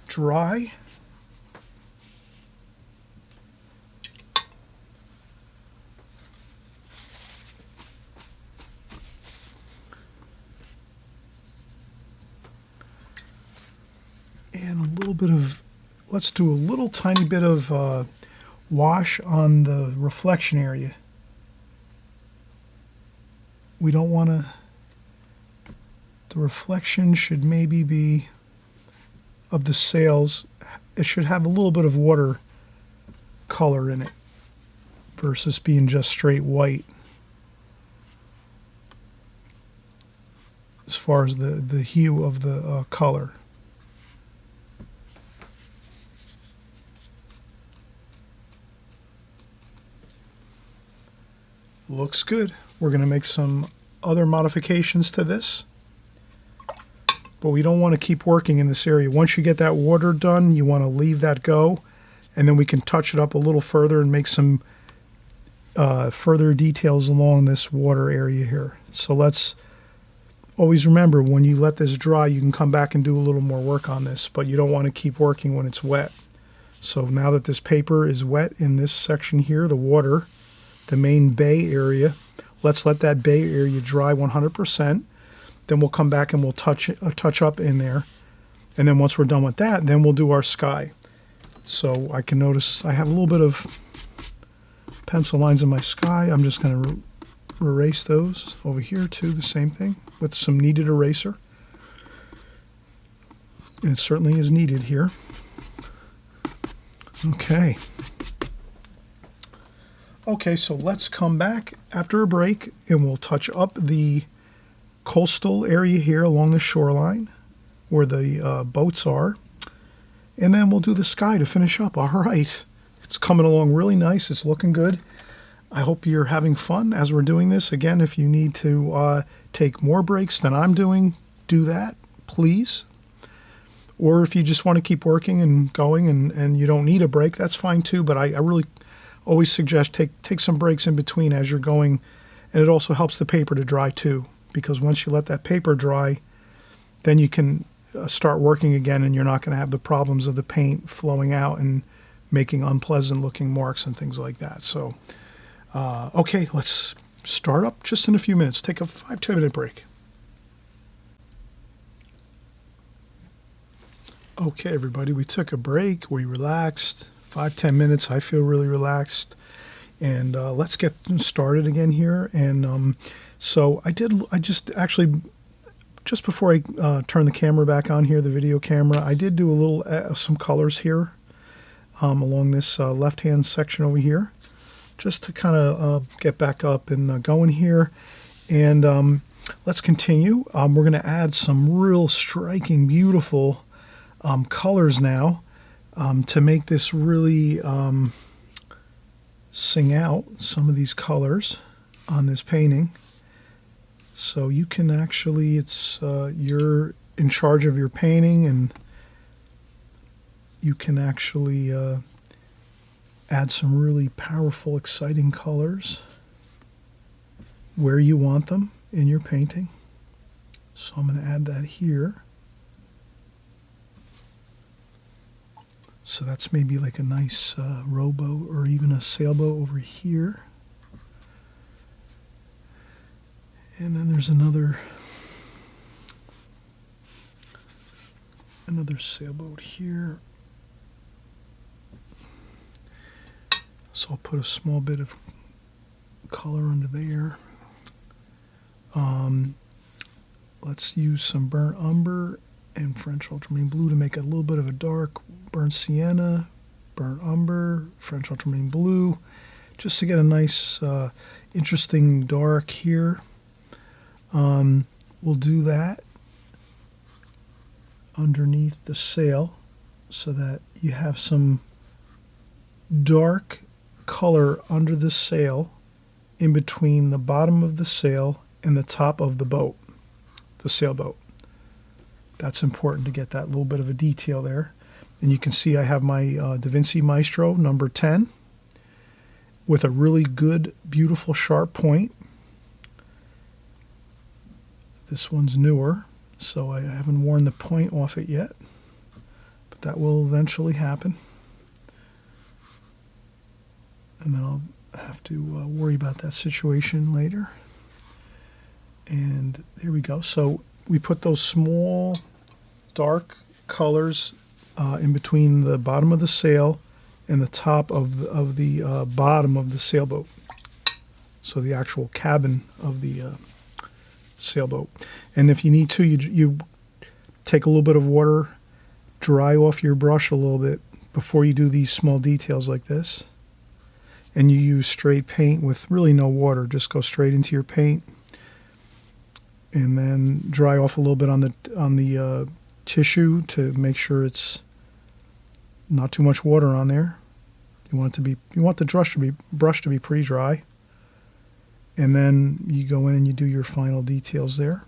dry. And a little bit of, let's do a little tiny bit of wash on the reflection area. We don't want to, the reflection should maybe be of the sails, it should have a little bit of water color in it versus being just straight white as far as the hue of the color. Looks good. We're going to make some other modifications to this, but we don't want to keep working in this area. Once you get that water done, you want to leave that go, and then we can touch it up a little further and make some further details along this water area here. So let's always remember, when you let this dry, you can come back and do a little more work on this, but you don't want to keep working when it's wet. So now that this paper is wet in this section here, the water, the main bay area, let's let that bay area dry 100%. Then we'll come back and we'll touch up in there. And then once we're done with that, then we'll do our sky. So I can notice I have a little bit of pencil lines in my sky. I'm just going to erase those over here too, the same thing with some kneaded eraser. And it certainly is needed here. Okay. Okay, so let's come back after a break and we'll touch up the coastal area here along the shoreline where the boats are. And then we'll do the sky to finish up. All right. It's coming along really nice. It's looking good. I hope you're having fun as we're doing this. Again, if you need to take more breaks than I'm doing, do that, please. Or if you just want to keep working and going and you don't need a break, that's fine too. But I really always suggest take some breaks in between as you're going. And it also helps the paper to dry too, because once you let that paper dry, then you can start working again, and you're not going to have the problems of the paint flowing out and making unpleasant looking marks and things like that. So, okay, let's start up just in a few minutes. Take a 5-10 minute break. Okay, everybody, we took a break. We relaxed. 5-10 minutes. I feel really relaxed. And let's get started again here. And so just before I turn the camera back on here, the video camera, I did do a little, some colors here along this left-hand section over here, just to kind of get back up and going here. And let's continue. We're going to add some real striking, beautiful colors now to make this really sing out some of these colors on this painting. So you can actually, you're in charge of your painting, and you can actually add some really powerful, exciting colors where you want them in your painting. So I'm going to add that here. So that's maybe like a nice rowboat or even a sailboat over here. And then there's another sailboat here. So I'll put a small bit of color under there. Let's use some burnt umber and French ultramarine blue to make a little bit of a dark burnt sienna, burnt umber, French ultramarine blue, just to get a nice, interesting dark here. We'll do that underneath the sail so that you have some dark color under the sail in between the bottom of the sail and the top of the boat, the sailboat. That's important to get that little bit of a detail there. And you can see I have my Da Vinci Maestro number 10 with a really good, beautiful, sharp point. This one's newer, so I haven't worn the point off it yet, but that will eventually happen. And then I'll have to worry about that situation later. And there we go. So we put those small, dark colors in between the bottom of the sail and the top of the bottom of the sailboat. So the actual cabin of the sailboat. And if you need to, you take a little bit of water, dry off your brush a little bit before you do these small details like this. And you use straight paint with really no water. Just go straight into your paint, and then dry off a little bit on the tissue to make sure it's not too much water on there. You want the brush to be pretty dry. And then you go in and you do your final details there.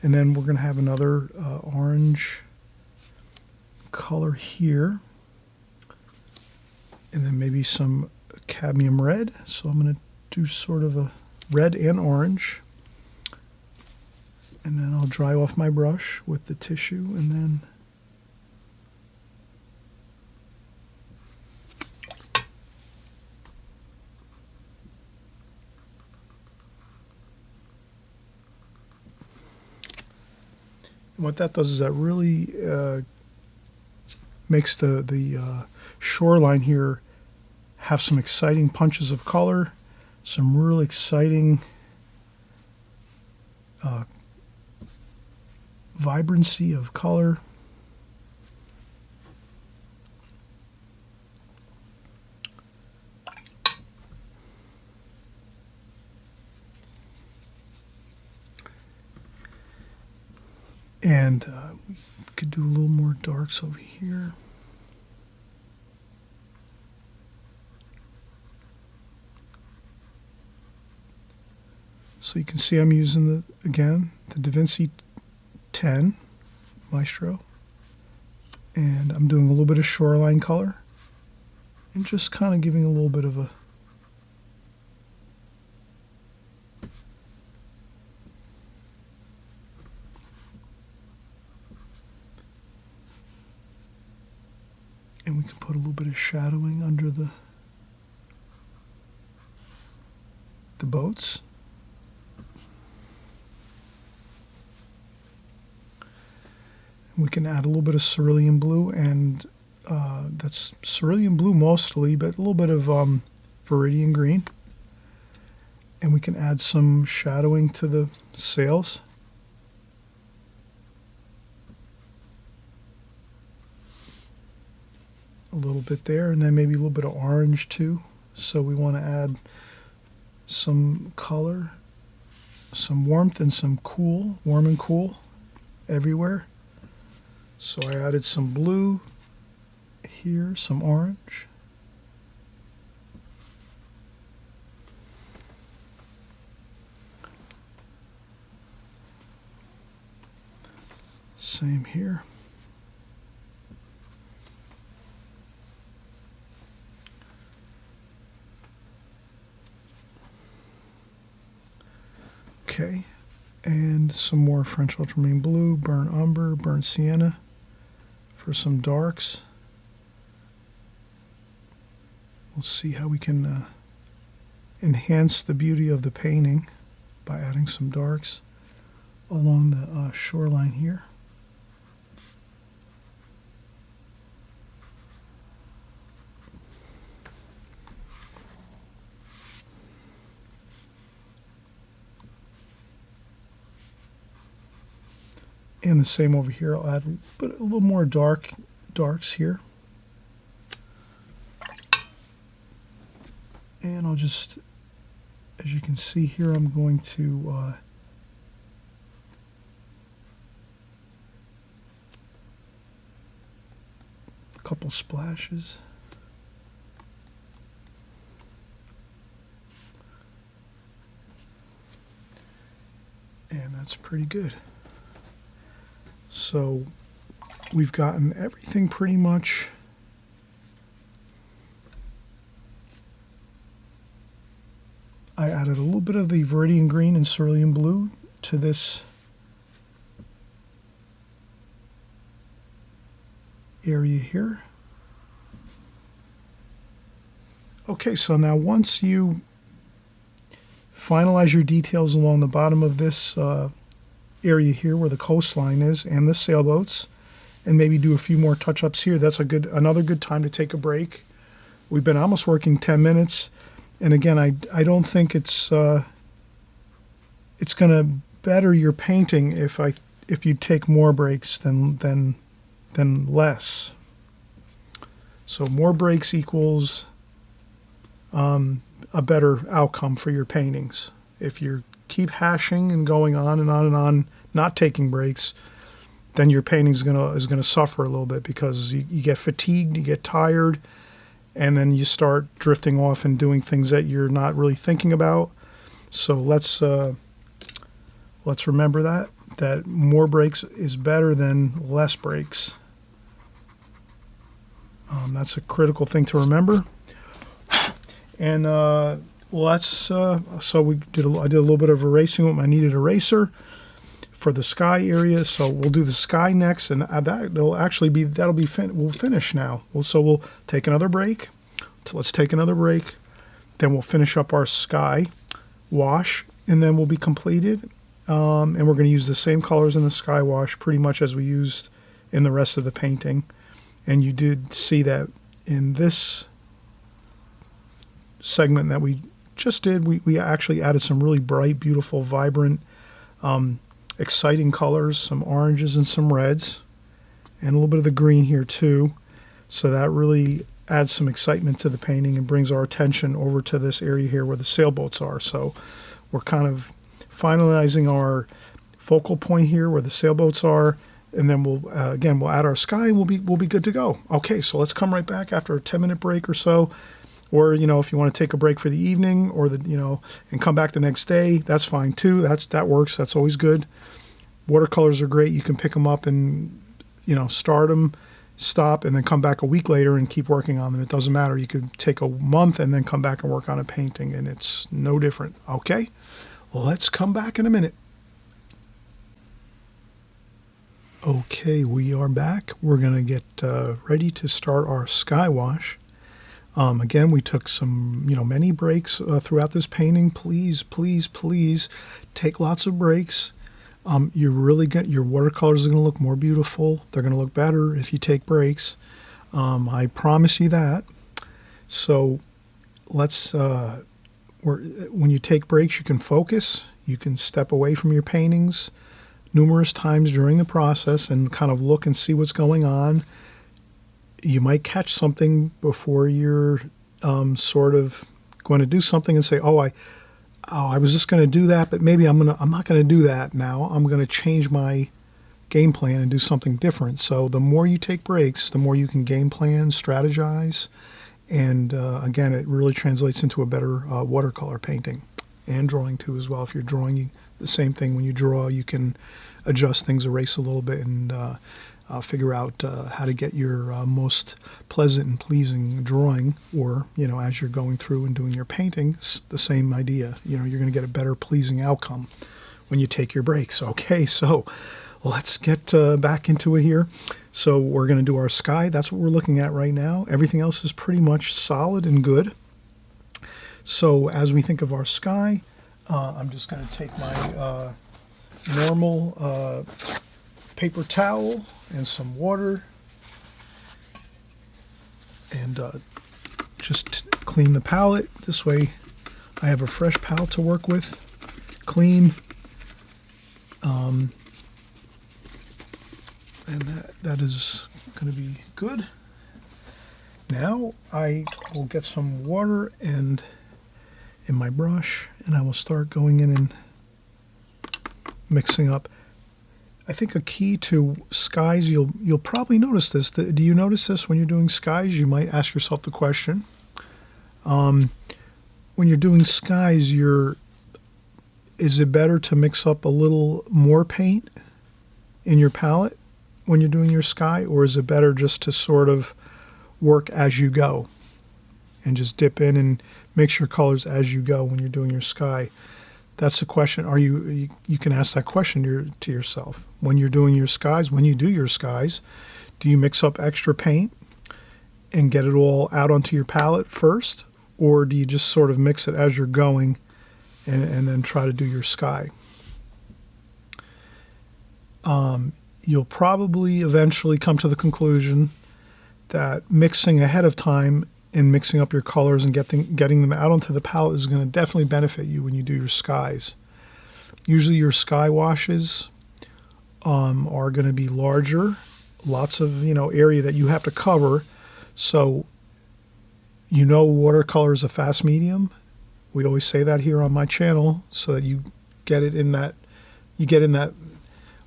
And then we're going to have another orange color here. And then maybe some cadmium red. So I'm going to do sort of a red and orange. And then I'll dry off my brush with the tissue, and then and what that does is that really makes the shoreline here have some exciting punches of color, some real exciting vibrancy of color. And We could do a little more darks over here. So you can see I'm using the Da Vinci 10 Maestro, and I'm doing a little bit of shoreline color and just kind of giving a little bit of a and we can put a little bit of shadowing under the boats. We can add a little bit of cerulean blue, and that's cerulean blue mostly, but a little bit of viridian green. And we can add some shadowing to the sails. A little bit there, and then maybe a little bit of orange too. So we want to add some color, some warmth, and some cool, warm and cool everywhere. So I added some blue here, some orange. Same here. Okay, and some more French ultramarine blue, burnt umber, burnt sienna for some darks. We'll see how we can enhance the beauty of the painting by adding some darks along the shoreline here. And the same over here. I'll add a little more darks here. And I'll just, as you can see here, I'm going to a couple splashes. And that's pretty good. So we've gotten everything pretty much I added a little bit of the viridian green and cerulean blue to this area here. Okay, so now once you finalize your details along the bottom of this area here where the coastline is and the sailboats, and maybe do a few more touch-ups here, that's another good time to take a break. We've been almost working 10 minutes, and again, I don't think it's going to better your painting if you take more breaks than less. So more breaks equals a better outcome for your paintings. If you keep hashing and going on and on and on, not taking breaks, then your painting is gonna suffer a little bit, because you get fatigued, you get tired, and then you start drifting off and doing things that you're not really thinking about. So let's remember that more breaks is better than less breaks. That's a critical thing to remember. And so I did a little bit of erasing with my kneaded eraser for the sky area. So we'll do the sky next, and we'll finish now. So we'll take another break. So let's take another break. Then we'll finish up our sky wash, and then we'll be completed. And we're going to use the same colors in the sky wash pretty much as we used in the rest of the painting. And you did see that in this segment that we just did, we actually added some really bright, beautiful, vibrant, exciting colors, some oranges and some reds, and a little bit of the green here too. So that really adds some excitement to the painting and brings our attention over to this area here where the sailboats are. So we're kind of finalizing our focal point here where the sailboats are. and then we'll again we'll add our sky and we'll be good to go. Okay, so let's come right back after a 10-minute break or so, or if you want to take a break for the evening or and come back the next day, that's fine too. That works. That's always good. Watercolors are great. You can pick them up and start them, stop, and then come back a week later and keep working on them. It doesn't matter. You could take a month and then come back and work on a painting, and it's no different. Okay, let's come back in a minute. Okay, we are back. We're going to get ready to start our sky wash. Again, we took some, many breaks throughout this painting. Please, please, please take lots of breaks. Your watercolors are going to look more beautiful. They're going to look better if you take breaks. I promise you that. So let's, when you take breaks, you can focus. You can step away from your paintings numerous times during the process and kind of look and see what's going on. You might catch something before you're sort of going to do something and say, I was just going to do that, but maybe I'm not going to do that now. I'm going to change my game plan and do something different. So the more you take breaks, the more you can game plan, strategize, and again, it really translates into a better watercolor painting and drawing too as well. If you're drawing, the same thing. When you draw, you can adjust things, erase a little bit, and figure out how to get your most pleasant and pleasing drawing, or as you're going through and doing your painting, it's the same idea. You're going to get a better pleasing outcome when you take your breaks. Okay, so let's get back into it here. So we're going to do our sky. That's what we're looking at right now. Everything else is pretty much solid and good. So as we think of our sky, I'm just going to take my normal paper towel and some water and just clean the palette. This way I have a fresh palette to work with, clean, and that is going to be good. Now I will get some water and in my brush, and I will start going in and mixing up. I think a key to skies, you'll probably notice this. Do you notice this when you're doing skies? You might ask yourself the question. When you're doing skies, is it better to mix up a little more paint in your palette when you're doing your sky, or is it better just to sort of work as you go and just dip in and mix your colors as you go when you're doing your sky? That's the question. You can ask that question to yourself. When you're doing your skies, when you do your skies, do you mix up extra paint and get it all out onto your palette first? Or do you just sort of mix it as you're going and then try to do your sky? You'll probably eventually come to the conclusion that mixing ahead of time and mixing up your colors and getting them out onto the palette is going to definitely benefit you when you do your skies. Usually your sky washes are going to be larger, lots of area that you have to cover. So watercolor is a fast medium. We always say that here on my channel, so that you get in that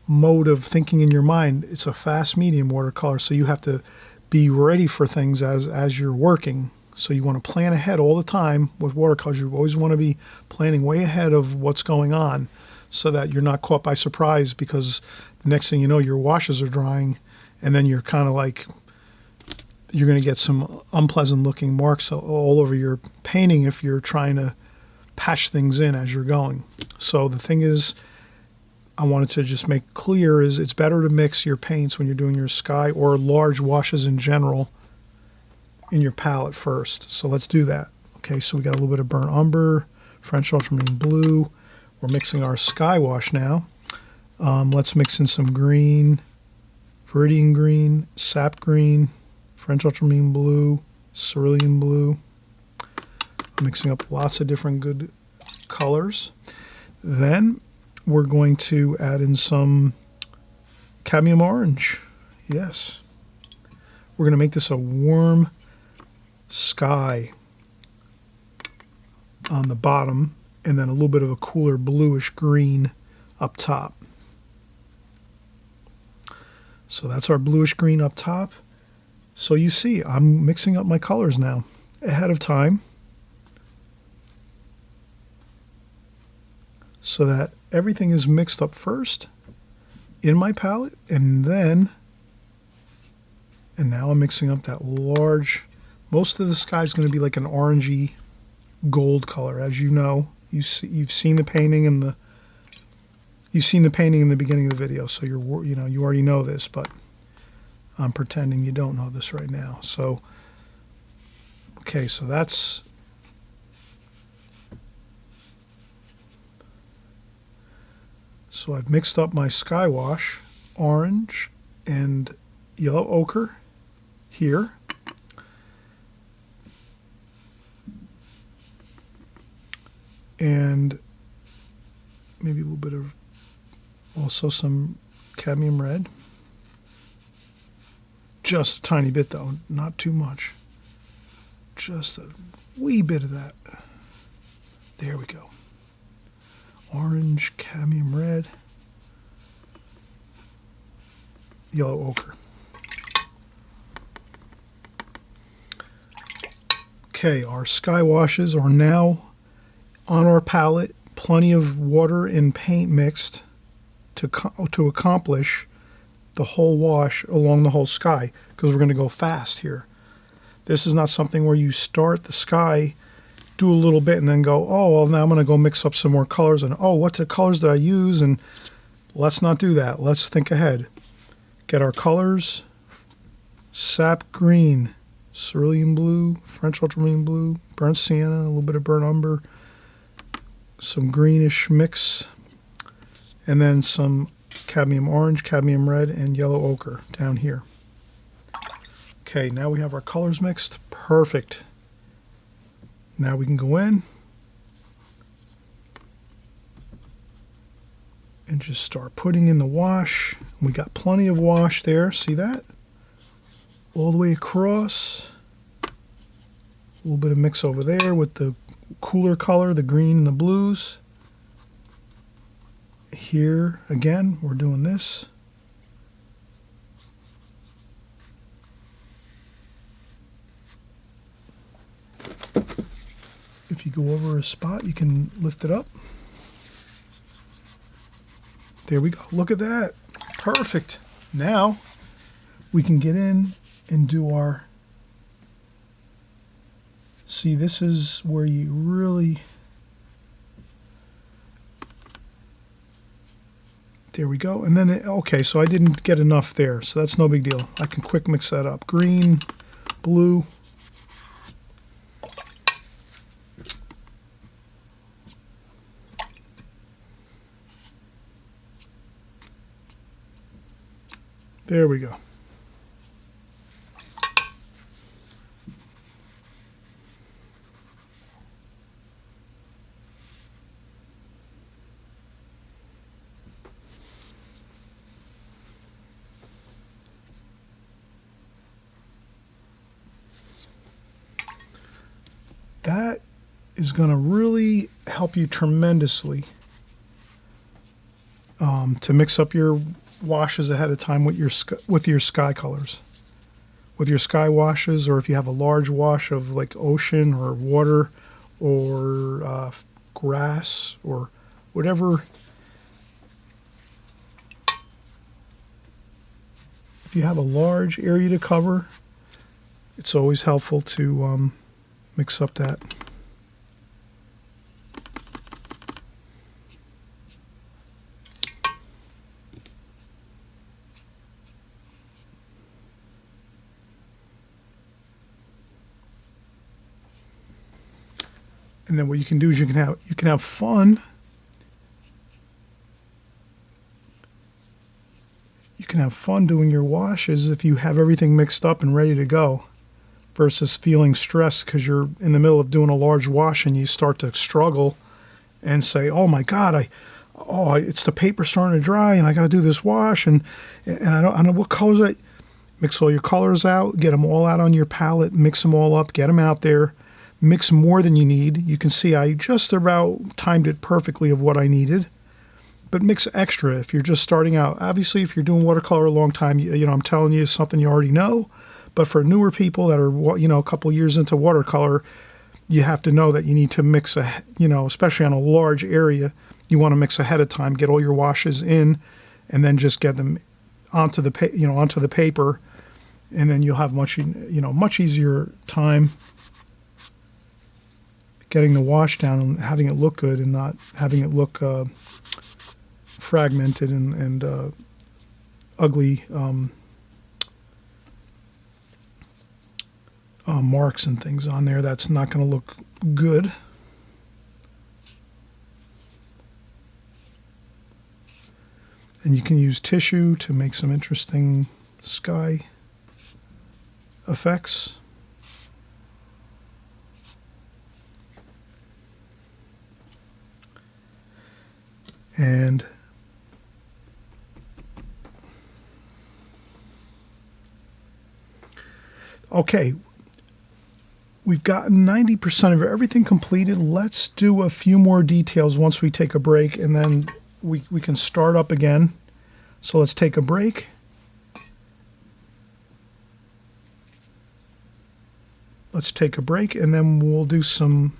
mode of thinking in your mind. It's a fast medium watercolor, so you have to be ready for things as you're working. So you want to plan ahead all the time with watercolors. You always want to be planning way ahead of what's going on, so that you're not caught by surprise, because the next thing you know, your washes are drying, and then you're kind of like, you're going to get some unpleasant looking marks all over your painting if you're trying to patch things in as you're going. So the thing is, I wanted to just make clear is it's better to mix your paints when you're doing your sky or large washes in general in your palette first. So let's do that. Okay, so we got a little bit of burnt umber, French ultramarine blue. We're mixing our sky wash now. Let's mix in some green, viridian green, sap green, French ultramarine blue, cerulean blue. I'm mixing up lots of different good colors. Then we're going to add in some cadmium orange. Yes. We're going to make this a warm sky on the bottom, and then a little bit of a cooler bluish green up top. So that's our bluish green up top. So you see, I'm mixing up my colors now ahead of time so that everything is mixed up first in my palette, and now I'm mixing up that large, most of the sky is going to be like an orangey gold color. As you know, you've seen the painting in the beginning of the video, so you already know this, but I'm pretending you don't know this right now. So okay, so that's so I've mixed up my sky wash, orange and yellow ochre here. And maybe a little bit of also some cadmium red. Just a tiny bit though, not too much. Just a wee bit of that. There we go. Orange, cadmium red, yellow ochre. Okay, our sky washes are now on our palette. Plenty of water and paint mixed to accomplish the whole wash along the whole sky, because we're going to go fast here. This is not something where you start the sky, do a little bit, and then go, oh, well, now I'm going to go mix up some more colors, and oh, what the colors did I use? And let's not do that. Let's think ahead. Get our colors: sap green, cerulean blue, French ultramarine blue, burnt sienna, a little bit of burnt umber, some greenish mix, and then some cadmium orange, cadmium red, and yellow ochre down here. Okay, now we have our colors mixed. Perfect. Now we can go in and just start putting in the wash. We got plenty of wash there. See that? All the way across. A little bit of mix over there with the cooler color, the green and the blues. Here again, we're doing this. If you go over a spot, you can lift it up. There we go. Look at that. Perfect. Now we can get in and do our... See, this is where you really... There we go. And then, okay, so I didn't get enough there, so that's no big deal. I can quick mix that up. Green, blue. There we go. That is going to really help you tremendously to mix up your washes ahead of time with your sky colors. With your sky washes, or if you have a large wash of like ocean or water or grass or whatever. If you have a large area to cover, it's always helpful to mix up that. And then what you can do is you can have fun. You can have fun doing your washes if you have everything mixed up and ready to go, versus feeling stressed because you're in the middle of doing a large wash and you start to struggle and say, "Oh my God, it's the paper starting to dry and I got to do this wash and I don't know what colors I." Mix all your colors out, get them all out on your palette, mix them all up, get them out there. Mix more than you need. You can see I just about timed it perfectly of what I needed. but mix extra if you're just starting out. Obviously, if you're doing watercolor a long time, you know, I'm telling you something you already know. But for newer people that are, you know, a couple years into watercolor, you have to know that you need to mix, you know, especially on a large area, you want to mix ahead of time, get all your washes in, and then just get them onto the, onto the paper, and then you'll have much easier time getting the wash down and having it look good and not having it look fragmented and ugly marks and things on there. That's not going to look good. And you can use tissue to make some interesting sky effects. And okay, we've gotten 90% of everything completed. Let's do a few more details once we take a break, and then we can start up again. So let's take a break. Let's take a break, and then we'll do some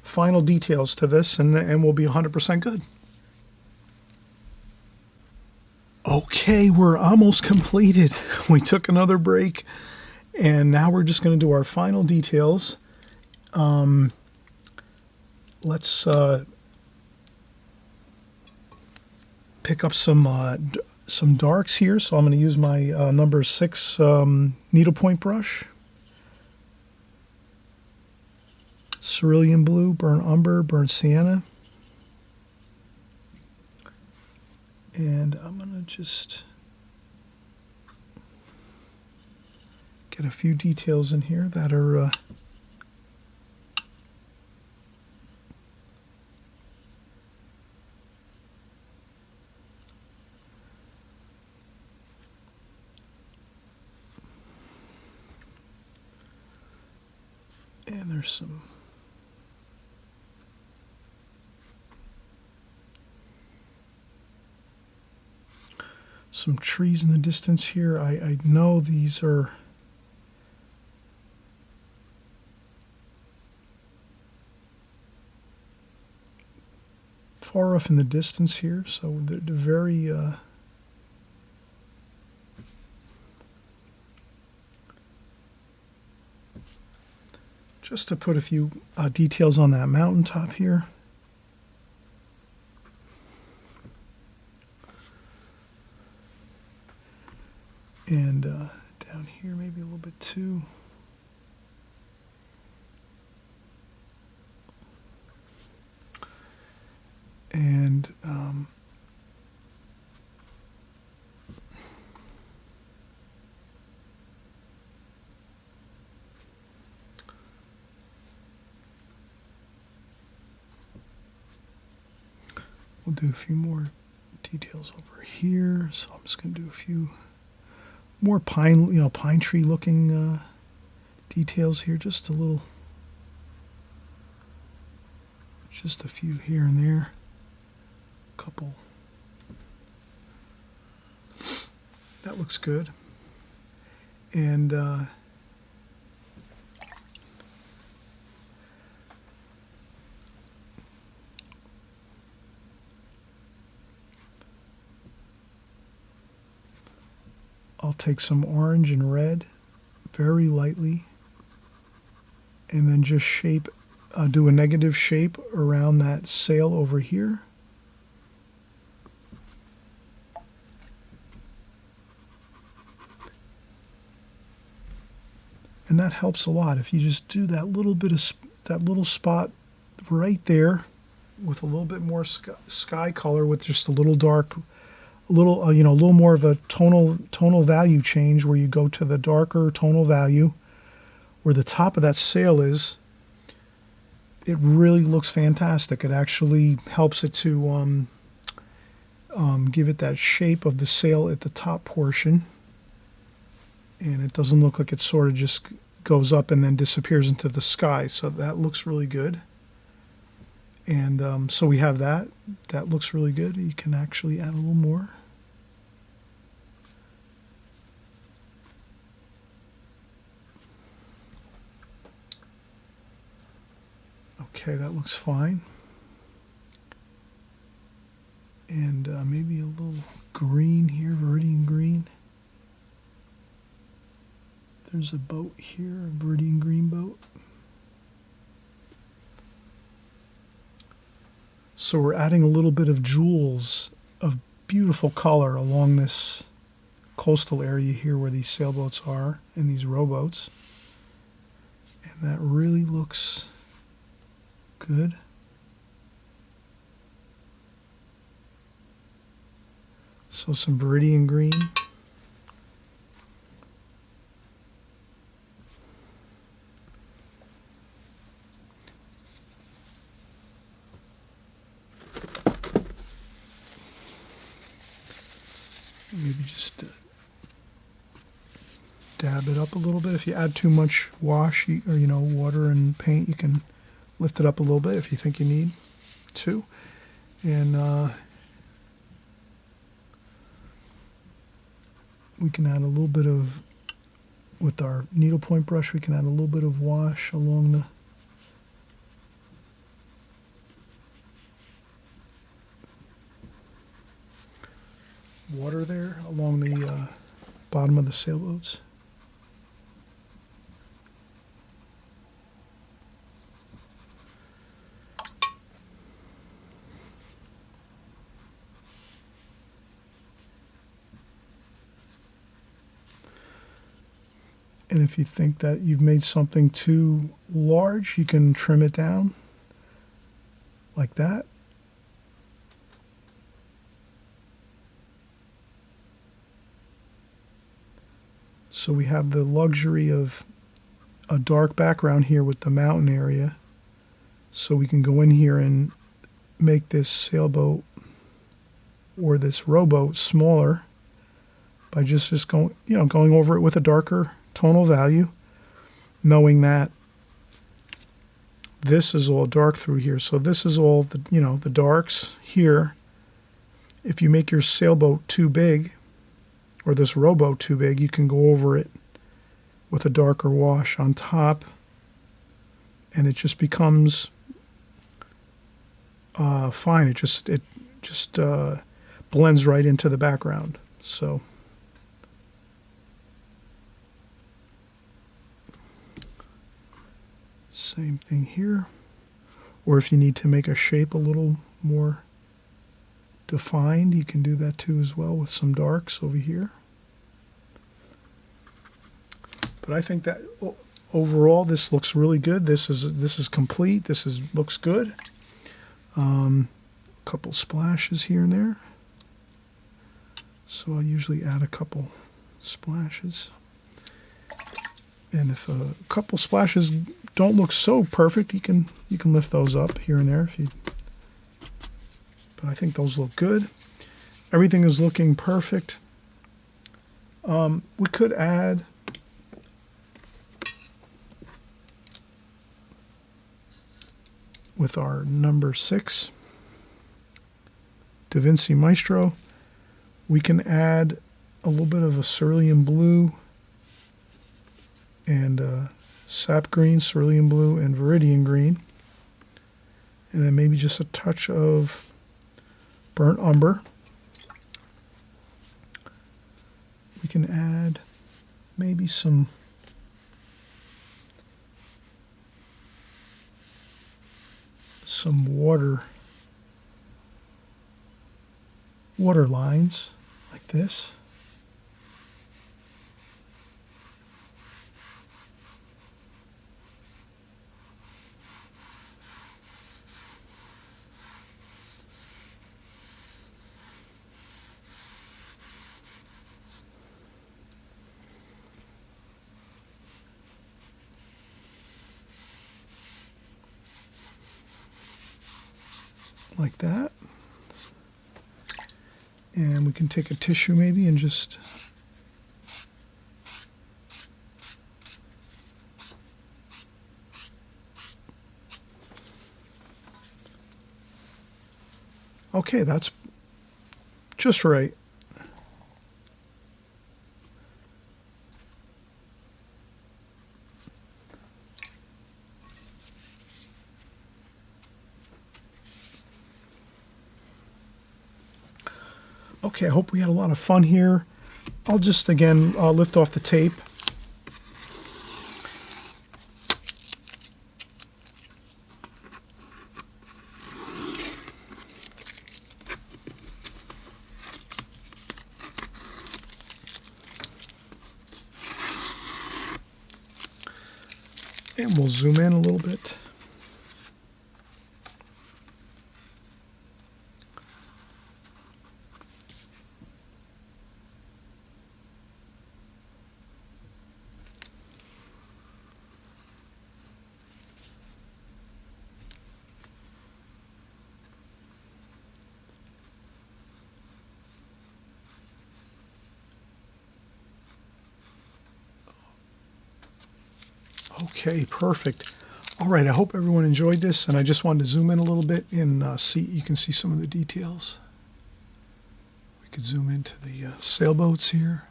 final details to this, and we'll be 100% good. Okay, we're almost completed. We took another break, and now we're just going to do our final details. Let's pick up some darks here. So I'm going to use my number 6 needlepoint brush. Cerulean blue, burnt umber, burnt sienna. And I'm going to just get a few details in here that are and there's some trees in the distance here. I know these are far off in the distance here, so they're very just to put a few details on that mountaintop here. And down here maybe a little bit too. And we'll do a few more details over here. So I'm just going to do a few more pine tree looking details here, just a few here and there, a couple. That looks good. And I'll take some orange and red very lightly, and then just do a negative shape around that sail over here. And that helps a lot if you just do that little bit of that little spot right there with a little bit more sky color, with just a little dark, a little more of a tonal value change, where you go to the darker tonal value where the top of that sail is. It really looks fantastic. It actually helps it to give it that shape of the sail at the top portion, and it doesn't look like it sort of just goes up and then disappears into the sky. So that looks really good. And so we have that. That looks really good. You can actually add a little more. Okay, that looks fine. And maybe a little green here, Viridian green. There's a boat here, a Viridian green boat. So we're adding a little bit of jewels of beautiful color along this coastal area here where these sailboats are and these rowboats. And that really looks good. So some Viridian green. Maybe just dab it up a little bit. If you add too much wash or water and paint, you can lift it up a little bit if you think you need to. And we can add a little bit of, with our needlepoint brush, we can add a little bit of wash along the water there, along the bottom of the sailboats. And if you think that you've made something too large, you can trim it down like that. So we have the luxury of a dark background here with the mountain area. So we can go in here and make this sailboat or this rowboat smaller by just going, going over it with a darker tonal value, knowing that this is all dark through here. So this is all the, the darks here. If you make your sailboat too big, or this rowboat too big, you can go over it with a darker wash on top, and it just becomes fine. It just blends right into the background. So same thing here. Or if you need to make a shape a little more defined, you can do that too as well with some darks over here. But I think that overall this looks really good. This is complete. Looks good. A couple splashes here and there. So I usually add a couple splashes. And if a couple splashes don't look so perfect, you can lift those up here and there but I think those look good. Everything is looking perfect. We could add with our number 6 Da Vinci Maestro, we can add a little bit of a cerulean blue and sap green, cerulean blue, and Viridian green. And then maybe just a touch of burnt umber. We can add maybe some water lines like this. Like that. And we can take a tissue maybe and just Okay, that's just right. Okay, I hope we had a lot of fun here. I'll just, again, lift off the tape. And we'll zoom in a little bit. Okay, perfect. All right, I hope everyone enjoyed this, and I just wanted to zoom in a little bit and you can see some of the details. We could zoom into the sailboats here.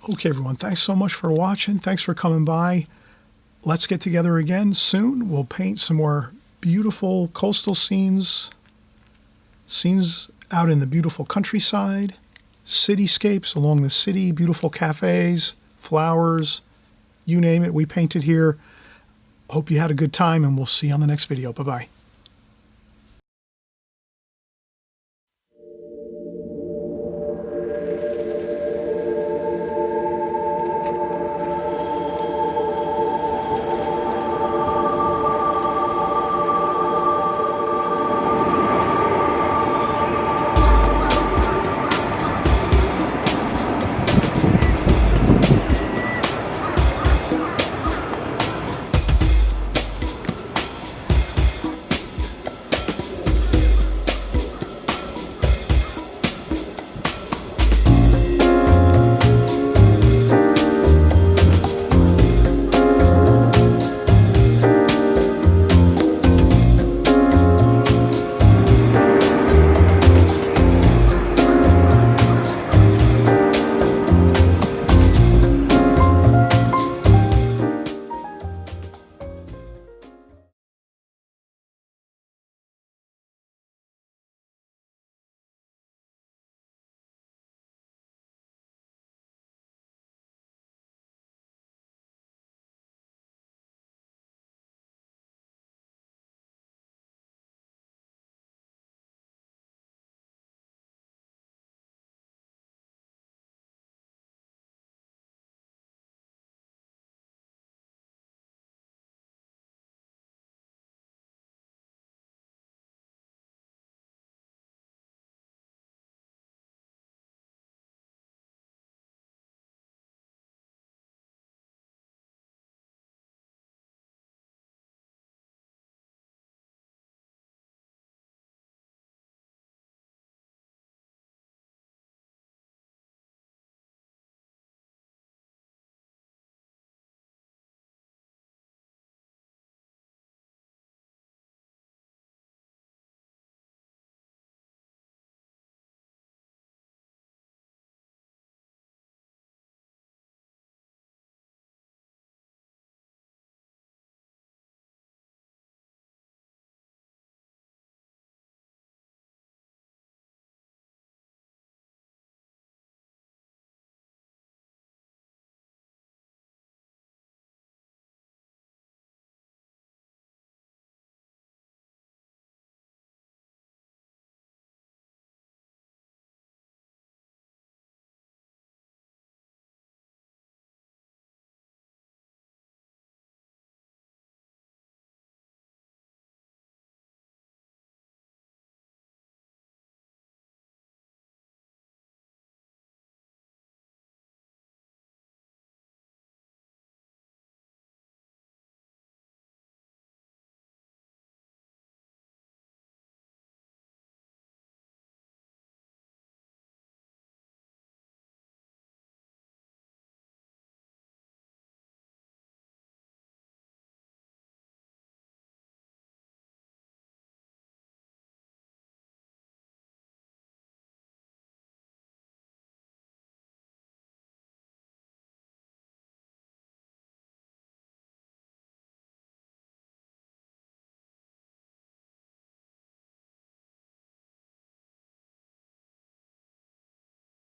Okay, everyone, thanks so much for watching. Thanks for coming by. Let's get together again soon. We'll paint some more beautiful coastal scenes, scenes out in the beautiful countryside, cityscapes along the city, beautiful cafes, flowers, you name it, we painted here. Hope you had a good time, and we'll see you on the next video. Bye-bye.